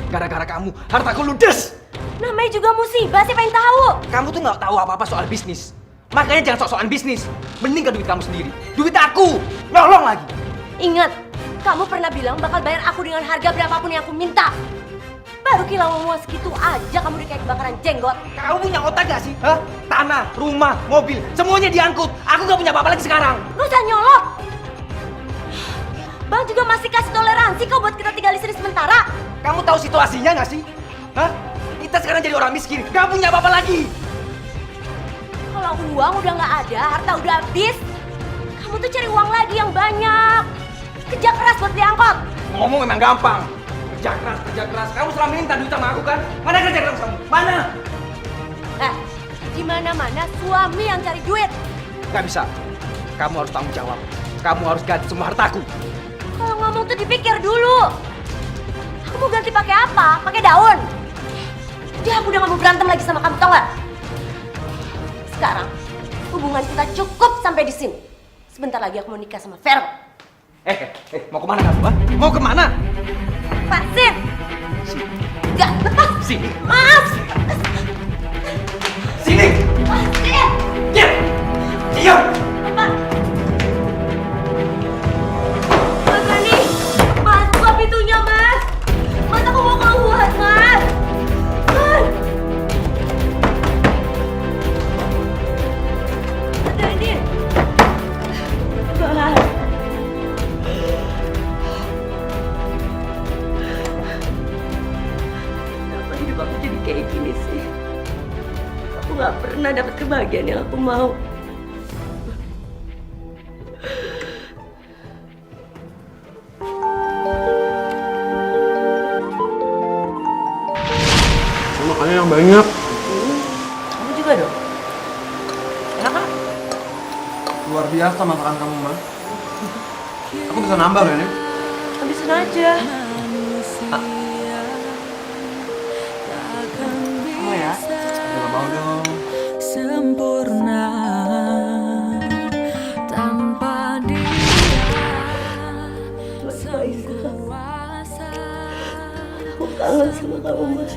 Gara-gara kamu, hartaku ludes. Namanya juga musibah, siapa yang tahu? Kamu tuh nggak tahu apa-apa soal bisnis. Makanya jangan sok-sokan bisnis. Mending ke duit kamu sendiri. Duit aku, nyolong lagi. Ingat, kamu pernah bilang bakal bayar aku dengan harga berapapun yang aku minta. Baru kilau ngomong segitu aja kamu udah kayak kebakaran jenggot. Kamu punya otak gak sih? Hah? Tanah, rumah, mobil, semuanya diangkut. Aku gak punya apa-apa lagi sekarang. Lu jangan nyolot. Bang juga masih kasih toleransi kok buat kita tinggal di sini sementara. Kamu tahu situasinya gak sih? Hah? Kita sekarang jadi orang miskin, gak punya apa-apa lagi. Kalau uang udah nggak ada, harta udah habis, kamu tuh cari uang lagi yang banyak. Kerja keras buat beli angkot. Ngomong memang gampang. Kerja keras. Kamu selama ini minta duit sama aku kan? Mana kerja keras kamu? Mana? Di mana-mana suami yang cari duit. Gak bisa. Kamu harus tanggung jawab. Kamu harus ganti semua hartaku. Kalau ngomong tuh dipikir dulu. Aku mau ganti pakai apa? Pakai daun. Udah, aku udah gak mau berantem lagi sama kamu, tau gak? Sekarang, hubungan kita cukup sampai di sini. Sebentar lagi aku mau nikah sama Vero. Mau kemana kamu? Ha? Mau kemana? Lepasin! Enggak, lepas! Sini. Mas! Sini. Lepasin! Diam. Diam. Lepas! Mas Rani! Mas, buka pintunya, Mas! Mas, aku mau keluar, Mas! Mas! Mas Rani! Mas! Kenapa hidup aku jadi kayak gini sih? Aku gak pernah dapat kebahagiaan yang aku mau. Makannya yang banyak. Kamu juga dong? Enak kan? Luar biasa masakan kamu, Ma. Aku bisa nambah loh ini. Habisin aja. Kamu ya? Nggak mau dong. Sempurna tanpa dia Mas Faisal, aku kangen sama kamu, Mas.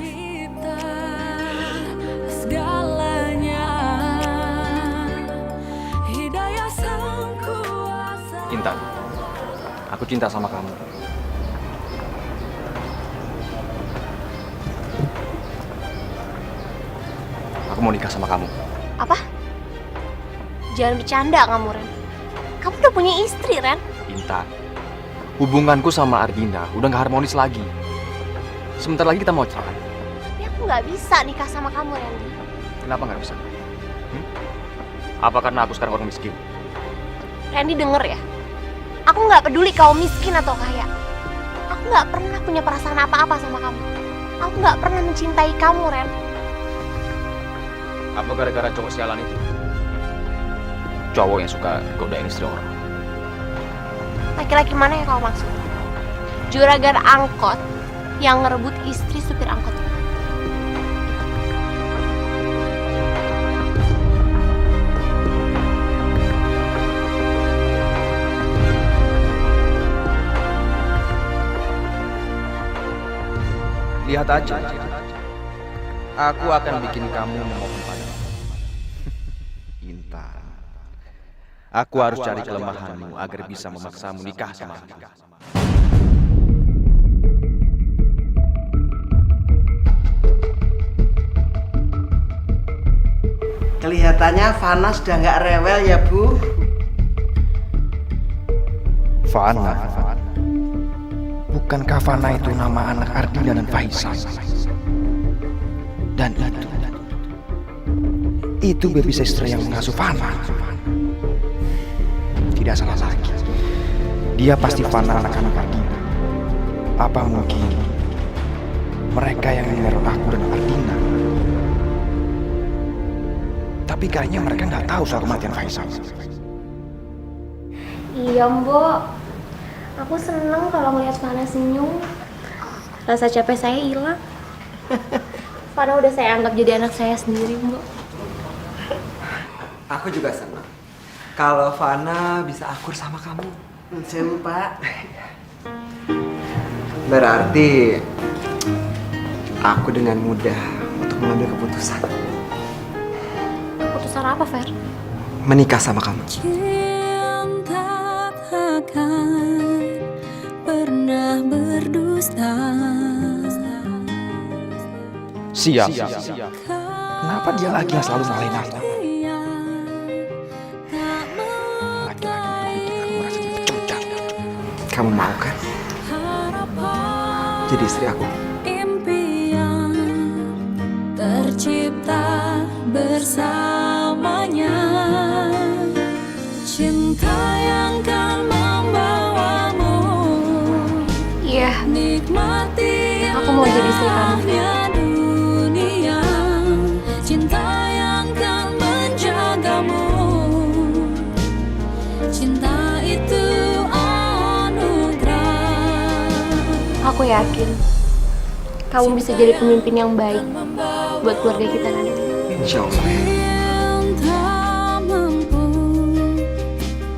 segalanya hidayah sang kuasa. Intan, aku cinta sama kamu. Aku mau nikah sama kamu. Apa? Jangan bercanda kamu, Ren. Kamu udah punya istri, Ren. Intan, hubunganku sama Ardina udah gak harmonis lagi. Sebentar lagi kita mau cerai. Tapi aku nggak bisa nikah sama kamu, Randy. Kenapa nggak bisa? Apa karena aku sekarang orang miskin? Randy denger ya. Aku nggak peduli kau miskin atau kaya. Aku nggak pernah punya perasaan apa-apa sama kamu. Aku nggak pernah mencintai kamu, Ren. Apa gara-gara cowok sialan itu? Cowok yang suka godain istri orang. Laki-laki mana yang kau maksud? Juragan angkot yang ngerebut istri supir angkot. Lihat aja. Aku akan bikin kamu memohon padaku. Intan. Aku harus cari kelemahanmu agar bisa memaksamu nikah sama aku. Kelihatannya Fana sudah nggak rewel ya, Bu. Fana. Bukankah Fana itu nama anak Ardina dan Faisal? Dan itu baby sister yang mengasuh Fana. Tidak salah lagi. Dia pasti Fana anak-anak Ardina. Apa mungkin mereka yang meneror aku dan Ardina? Tapi kayaknya mereka nggak tahu soal kematian Faisal. Iya, Mbok. Aku seneng kalau ngeliat Fana senyum. Rasa capek saya hilang. Fana udah saya anggap jadi anak saya sendiri, Mbok. Aku juga senang kalau Fana bisa akur sama kamu. Sewu, Pak. Berarti aku dengan mudah untuk mengambil keputusan Keputusan apa, Fer? menikah sama kamu. Cinta takkan pernah berdusta. Siap. Kenapa dia lagi yang selalu ngalahin aku? Laki-laki itu bikin aku merasa jadi pecundang. Kamu mau kan jadi istri aku? Impian tercipta bersamanya, cinta yang kan membawamu. Iya, Nikmati aku mau jadi istri kamu. indahnya dunia, cinta yang kan menjagamu yakin kamu bisa jadi pemimpin yang baik buat keluarga kita nanti. Insya Allah. Yang tak mampu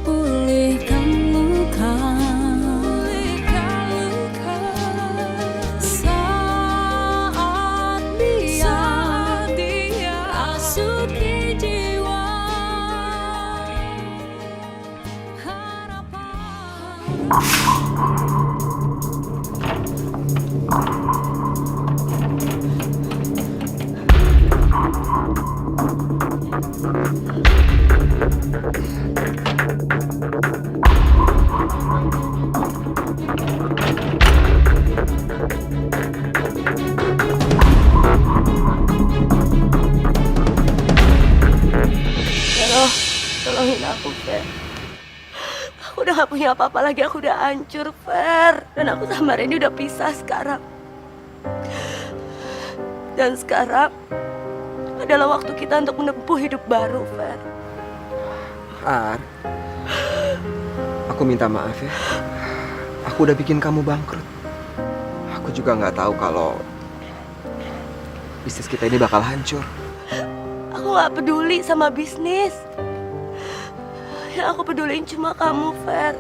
pulihkan luka saat dia rasuki jiwa harapan. Vero, tolongin aku, Fer. Aku udah gak punya apa-apa lagi, aku udah hancur, Fer. Dan aku sama Randy udah pisah sekarang. Dan sekarang adalah waktu kita untuk menempuh hidup baru, Fer. Ar, aku minta maaf ya. Aku udah bikin kamu bangkrut. Aku juga nggak tahu kalau bisnis kita ini bakal hancur. Aku gak peduli sama bisnis. Yang aku peduliin cuma kamu, Fer.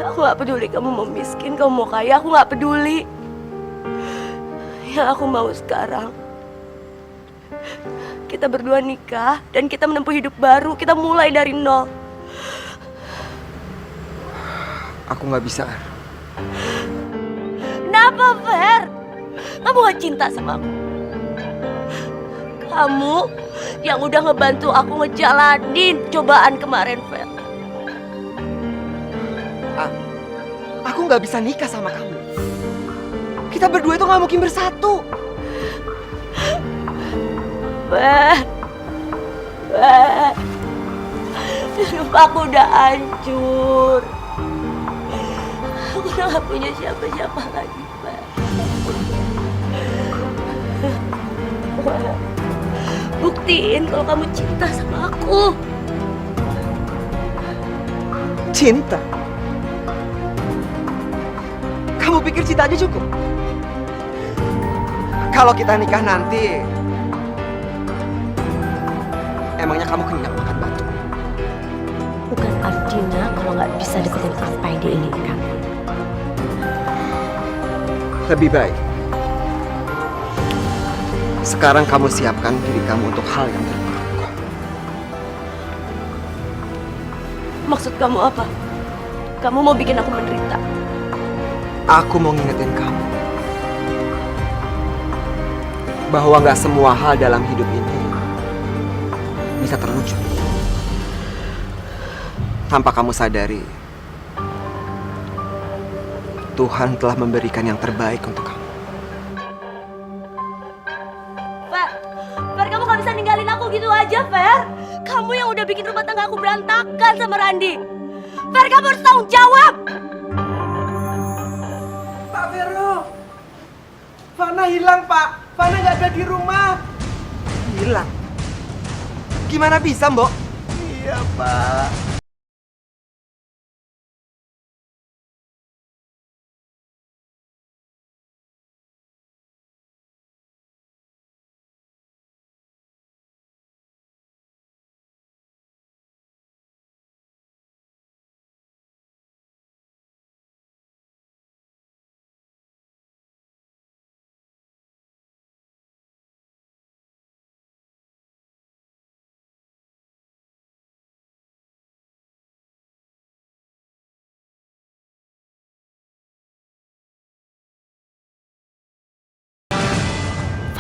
Aku gak peduli kamu mau miskin, kamu mau kaya, aku gak peduli. Yang aku mau sekarang, kita berdua nikah dan kita menempuh hidup baru. Kita mulai dari nol. Aku nggak bisa, Ar. Kenapa, Fer? Kamu gak cinta sama aku? Kamu yang udah ngebantu aku ngejalanin cobaan kemarin, Fer. Aku nggak bisa nikah sama kamu. Kita berdua itu nggak mungkin bersatu. Fer. Fer. Hidup aku udah hancur. Aku udah gak punya siapa-siapa lagi, Fer. Buktiin kalau kamu cinta sama aku. Cinta? Kamu pikir cinta aja cukup? Kalau kita nikah nanti, emangnya kamu kenyang makan batu? Bukan Ardina kalau nggak bisa deketin apa yang diinginkan. Lebih baik sekarang kamu siapkan diri kamu untuk hal yang terburuk. Maksud kamu apa? Kamu mau bikin aku menderita? Aku mau ngingetin kamu bahwa nggak semua hal dalam hidup ini bisa terwujud tanpa kamu sadari Tuhan telah memberikan yang terbaik untuk kamu. Fer, Fer, kamu gak bisa ninggalin aku gitu aja, Fer. Kamu yang udah bikin rumah tangga aku berantakan sama Randy. Fer, kamu harus tanggung jawab. Pak Vero, Fana hilang, Pak. Fana nggak ada di rumah. Hilang? Gimana bisa, Mbok? Iya, Pak.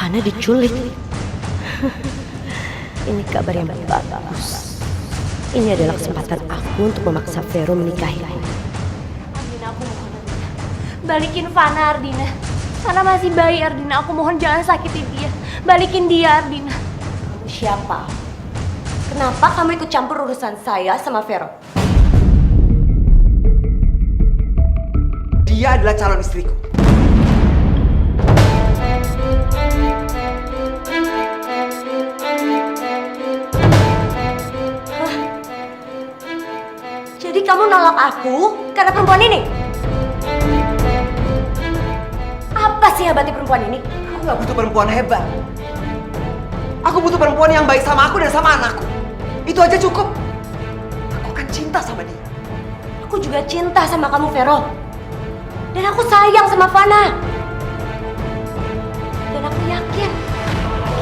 Fana diculik. Ini kabar yang bagus. Ini adalah kesempatan aku untuk memaksa Vero menikahi aku. Ardina, aku mohon Ardina. Balikin Fana, Ardina. Fana masih bayi, Ardina. Aku mohon jangan sakitin dia. Balikin dia, Ardina. Siapa? Kenapa kamu ikut campur urusan saya sama Vero? Dia adalah calon istriku. Jadi kamu nolak nembak aku karena perempuan ini? Apa sih hebatnya perempuan ini? Aku nggak butuh perempuan hebat. Aku butuh perempuan yang baik sama aku dan sama anakku. Itu aja cukup. Aku kan cinta sama dia. Aku juga cinta sama kamu, Vero. Dan aku sayang sama Fana. Dan aku yakin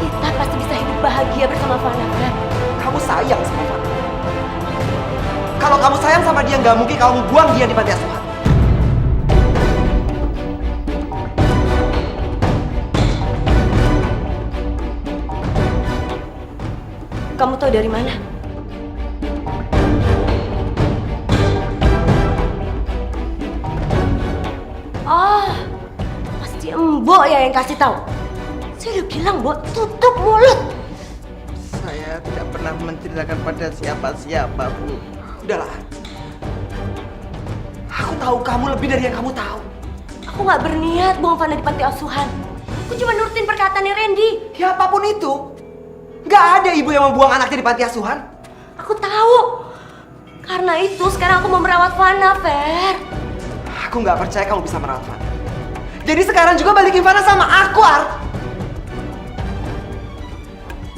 kita pasti bisa hidup bahagia bersama Fana, kan? Kamu sayang sama Fana. Kalau kamu sayang sama dia, nggak mungkin kamu buang dia di panti asuhan. Kamu tahu dari mana? Oh, pasti Mbok ya yang kasih tahu. Saya udah bilang, Mbok, tutup mulut. Saya tidak pernah menceritakan pada siapa-siapa, Bu. Udahlah. Aku tahu kamu lebih dari yang kamu tahu. Aku nggak berniat buang Fana di panti asuhan. Aku cuma nurutin perkataannya Randy. Ya apapun itu, nggak ada ibu yang mau buang anaknya di panti asuhan. Aku tahu. Karena itu sekarang aku mau merawat Fana, Fer. Aku nggak percaya kamu bisa merawat Fana. Jadi sekarang juga balikin Fana sama aku, Ar.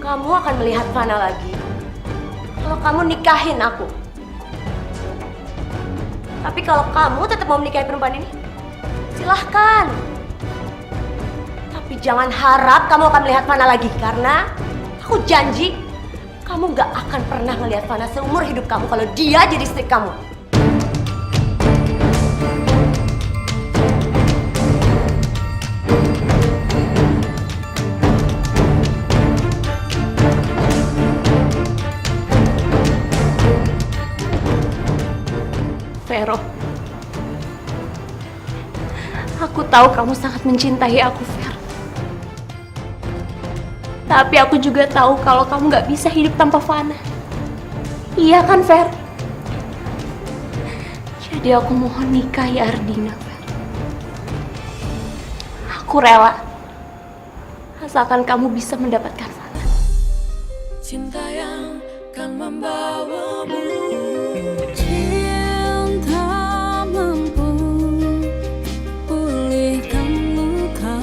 Kamu akan melihat Fana lagi kalau kamu nikahin aku. Tapi kalau kamu tetap mau menikahi perempuan ini, silahkan. Tapi jangan harap kamu akan melihat Fana lagi, karena aku janji kamu gak akan pernah melihat Fana seumur hidup kamu kalau dia jadi istri kamu. Vero, aku tahu kamu sangat mencintai aku, Ver. Tapi aku juga tahu kalau kamu gak bisa hidup tanpa Fana. Iya kan, Ver? Jadi aku mohon nikahi Ardina, Ver. Aku rela, asalkan kamu bisa mendapatkan Fana. Cinta yang kan membawamu, mampu pulihkan luka.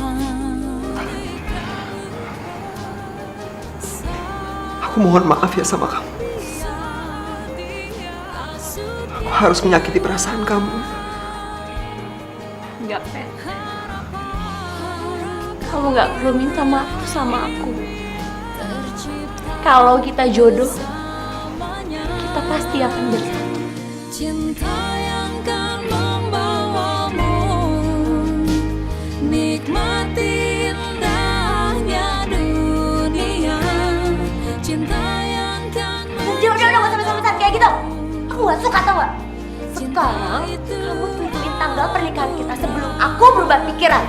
Aku mohon maaf ya sama kamu. Aku harus menyakiti perasaan kamu. Enggak, Fer. Kamu gak perlu minta maaf sama aku. Kalau kita jodoh, kita pasti akan bersatu. Cinta yang kan membawamu, nikmati indahnya dunia. Cinta yang kan Udah, gak usah besar-besar kayak gitu. Aku gak suka, tau gak? Sekarang, kamu tentuin tanggal pernikahan kita sebelum aku berubah pikiran.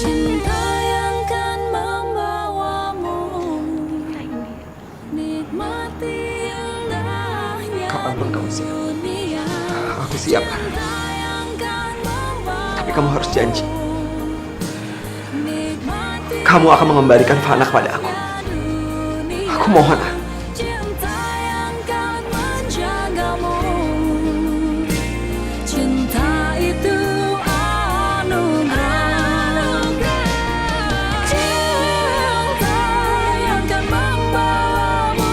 cinta yang kan membawamu, nikmati indahnya Kapanpun kamu siap, dunia. aku siap. Tapi kamu harus janji, kamu akan mengembalikan Fana kepada aku. Aku mohon, Ar. Cinta yang kan menjagamu, cinta itu anugerah. Cinta yang kan membawamu,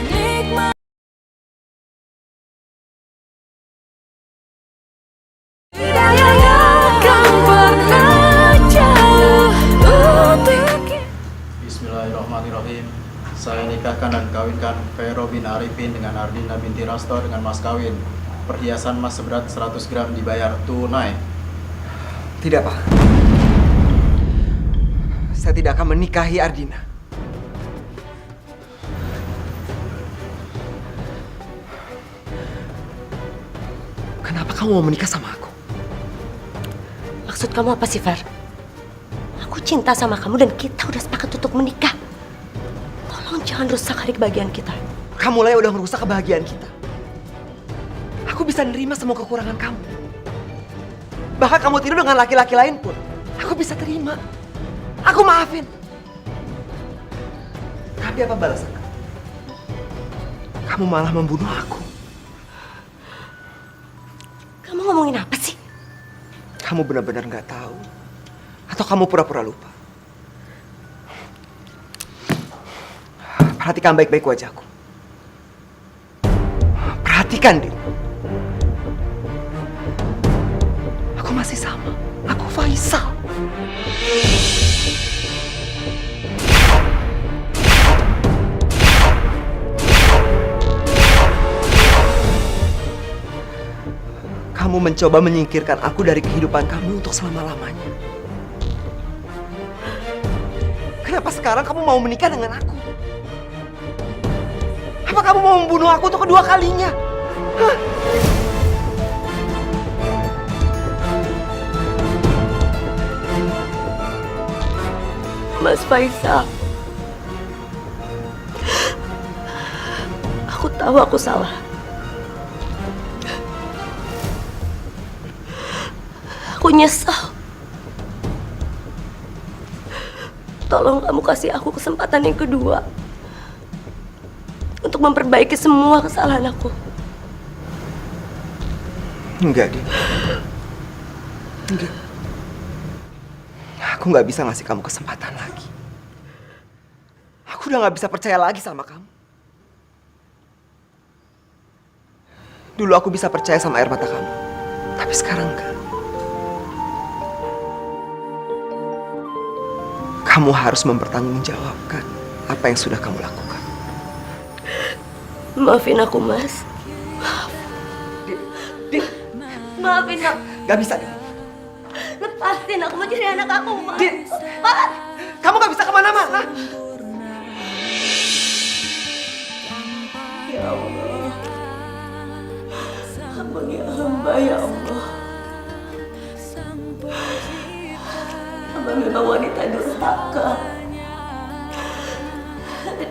nikmat. Tidak akan pernah jauh untuk kita. Bismillahirrahmanirrahim. Saya nikahkan dan kawinkan Vero bin Arifin dengan Ardina binti Rasto dengan mas kawin. Perhiasan emas seberat 100 gram dibayar tunai. Tidak, Pak. Saya tidak akan menikahi Ardina. Kenapa kamu mau menikah sama aku? Maksud kamu apa sih, Fer? Aku cinta sama kamu dan kita udah sepakat untuk menikah. Tolong jangan rusak hari kebahagiaan kita. Kamulah yang udah merusak kebahagiaan kita. Aku Aku bisa nerima semua kekurangan kamu. Bahkan kamu tidur dengan laki-laki lain pun, aku bisa terima. Aku maafin. Tapi apa balasan kamu? Kamu malah membunuh aku. Kamu ngomongin apa sih? Kamu benar-benar nggak tahu, atau kamu pura-pura lupa? Perhatikan baik-baik wajahku. Perhatikan, Din. Aku masih sama. Aku Faisal. Kamu mencoba menyingkirkan aku dari kehidupan kamu untuk selama-lamanya. Kenapa sekarang kamu mau menikah dengan aku? Apa kamu mau membunuh aku untuk kedua kalinya? Hah? Mas Faisal, aku tahu aku salah. Aku nyesal. Tolong kamu kasih aku kesempatan yang kedua untuk memperbaiki semua kesalahan aku. Enggak, Din. Enggak. Aku nggak bisa ngasih kamu kesempatan lagi. Aku udah nggak bisa percaya lagi sama kamu. Dulu aku bisa percaya sama air mata kamu, tapi sekarang enggak. Kamu harus mempertanggungjawabkan apa yang sudah kamu lakukan. Maafin aku, Mas. Din, Maafin aku. gak bisa, Din. Lepasin, aku mau jadi anak aku, Mas. Din, Mas. kamu gak bisa kemana-mana. Ya Allah. Hamba ya Allah. Hamba memang wanita durhaka.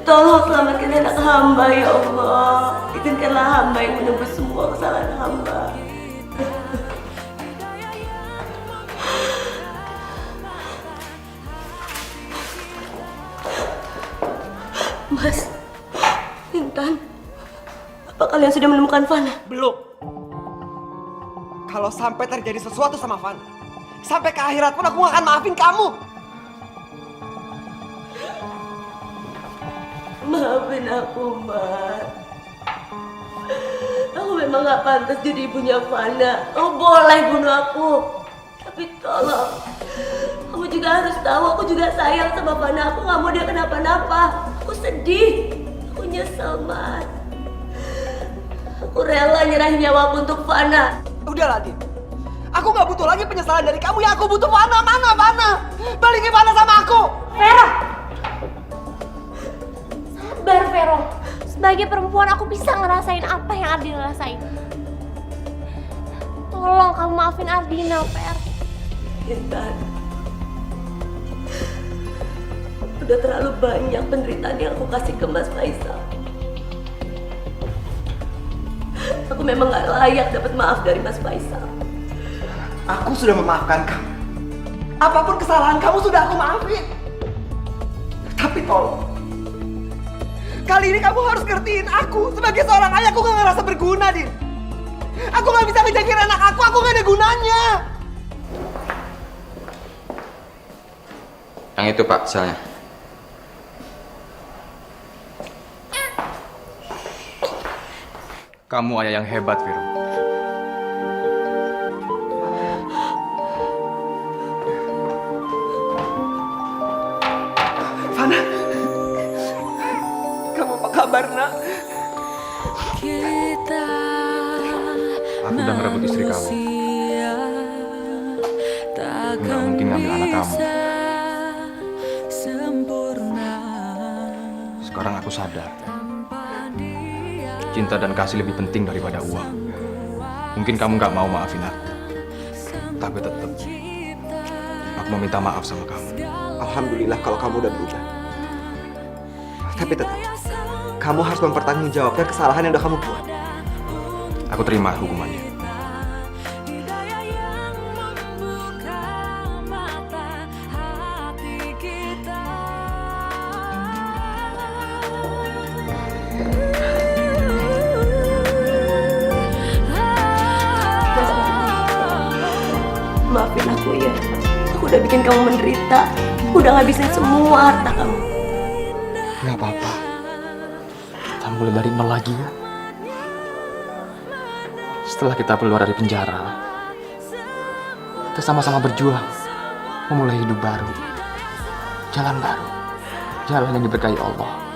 Tolong selamatkan anak hamba ya Allah. Izinkanlah hamba yang menebus semua kesalahan hamba. Mas, Intan, apa kalian sudah menemukan Fana? Belum. Kalau sampai terjadi sesuatu sama Fana, sampai ke akhirat pun aku gak akan maafin kamu. Maafin aku, Mas. Aku memang gak pantas jadi ibunya Fana. Kamu boleh bunuh aku. Tapi tolong, kamu juga harus tahu aku juga sayang sama Fana. Aku gak mau dia kenapa-napa. Aku sedih. Aku nyesel, Mas. Aku rela nyerahin nyawa aku untuk Fana. Udahlah, Din. Aku gak butuh lagi penyesalan dari kamu. Yang aku butuh Fana. Mana Fana? Balikin Fana sama aku. Vero! Sabar, Vero. Sebagai perempuan aku bisa ngerasain apa yang Ardina rasain. Tolong kamu maafin Ardina, Ver. Intan, udah terlalu banyak penderitaan yang aku kasih ke Mas Faisal. Aku memang gak layak dapat maaf dari Mas Faisal. Aku sudah memaafkan kamu. Apapun kesalahan kamu sudah aku maafin. Tapi tolong, kali ini kamu harus ngertiin aku. Sebagai seorang ayah, aku gak ngerasa berguna, Din. Aku gak bisa ngejagain anak aku gak ada gunanya. Yang itu Pak, selnya. Kamu ayah yang hebat, Vero. Fana, kamu apa kabar, nak? Aku udah ngerebut istri kamu. Nggak mungkin ngambil anak kamu. Sekarang aku sadar. Cinta dan kasih lebih penting daripada uang. Mungkin kamu nggak mau maafin aku. Tapi tetap, aku mau minta maaf sama kamu. Alhamdulillah kalau kamu udah berubah. Tapi tetap, kamu harus mempertanggungjawabkan kesalahan yang udah kamu buat. Aku terima hukumannya. Hidayah yang membuka mata hati kita. Maafin aku ya. Aku udah bikin kamu menderita. Aku udah ngabisin semua harta kamu. Gak apa-apa. Kita mulai dari nol lagi ya. Setelah kita keluar dari penjara, kita sama-sama berjuang memulai hidup baru. Jalan baru. Jalan yang diberkahi Allah.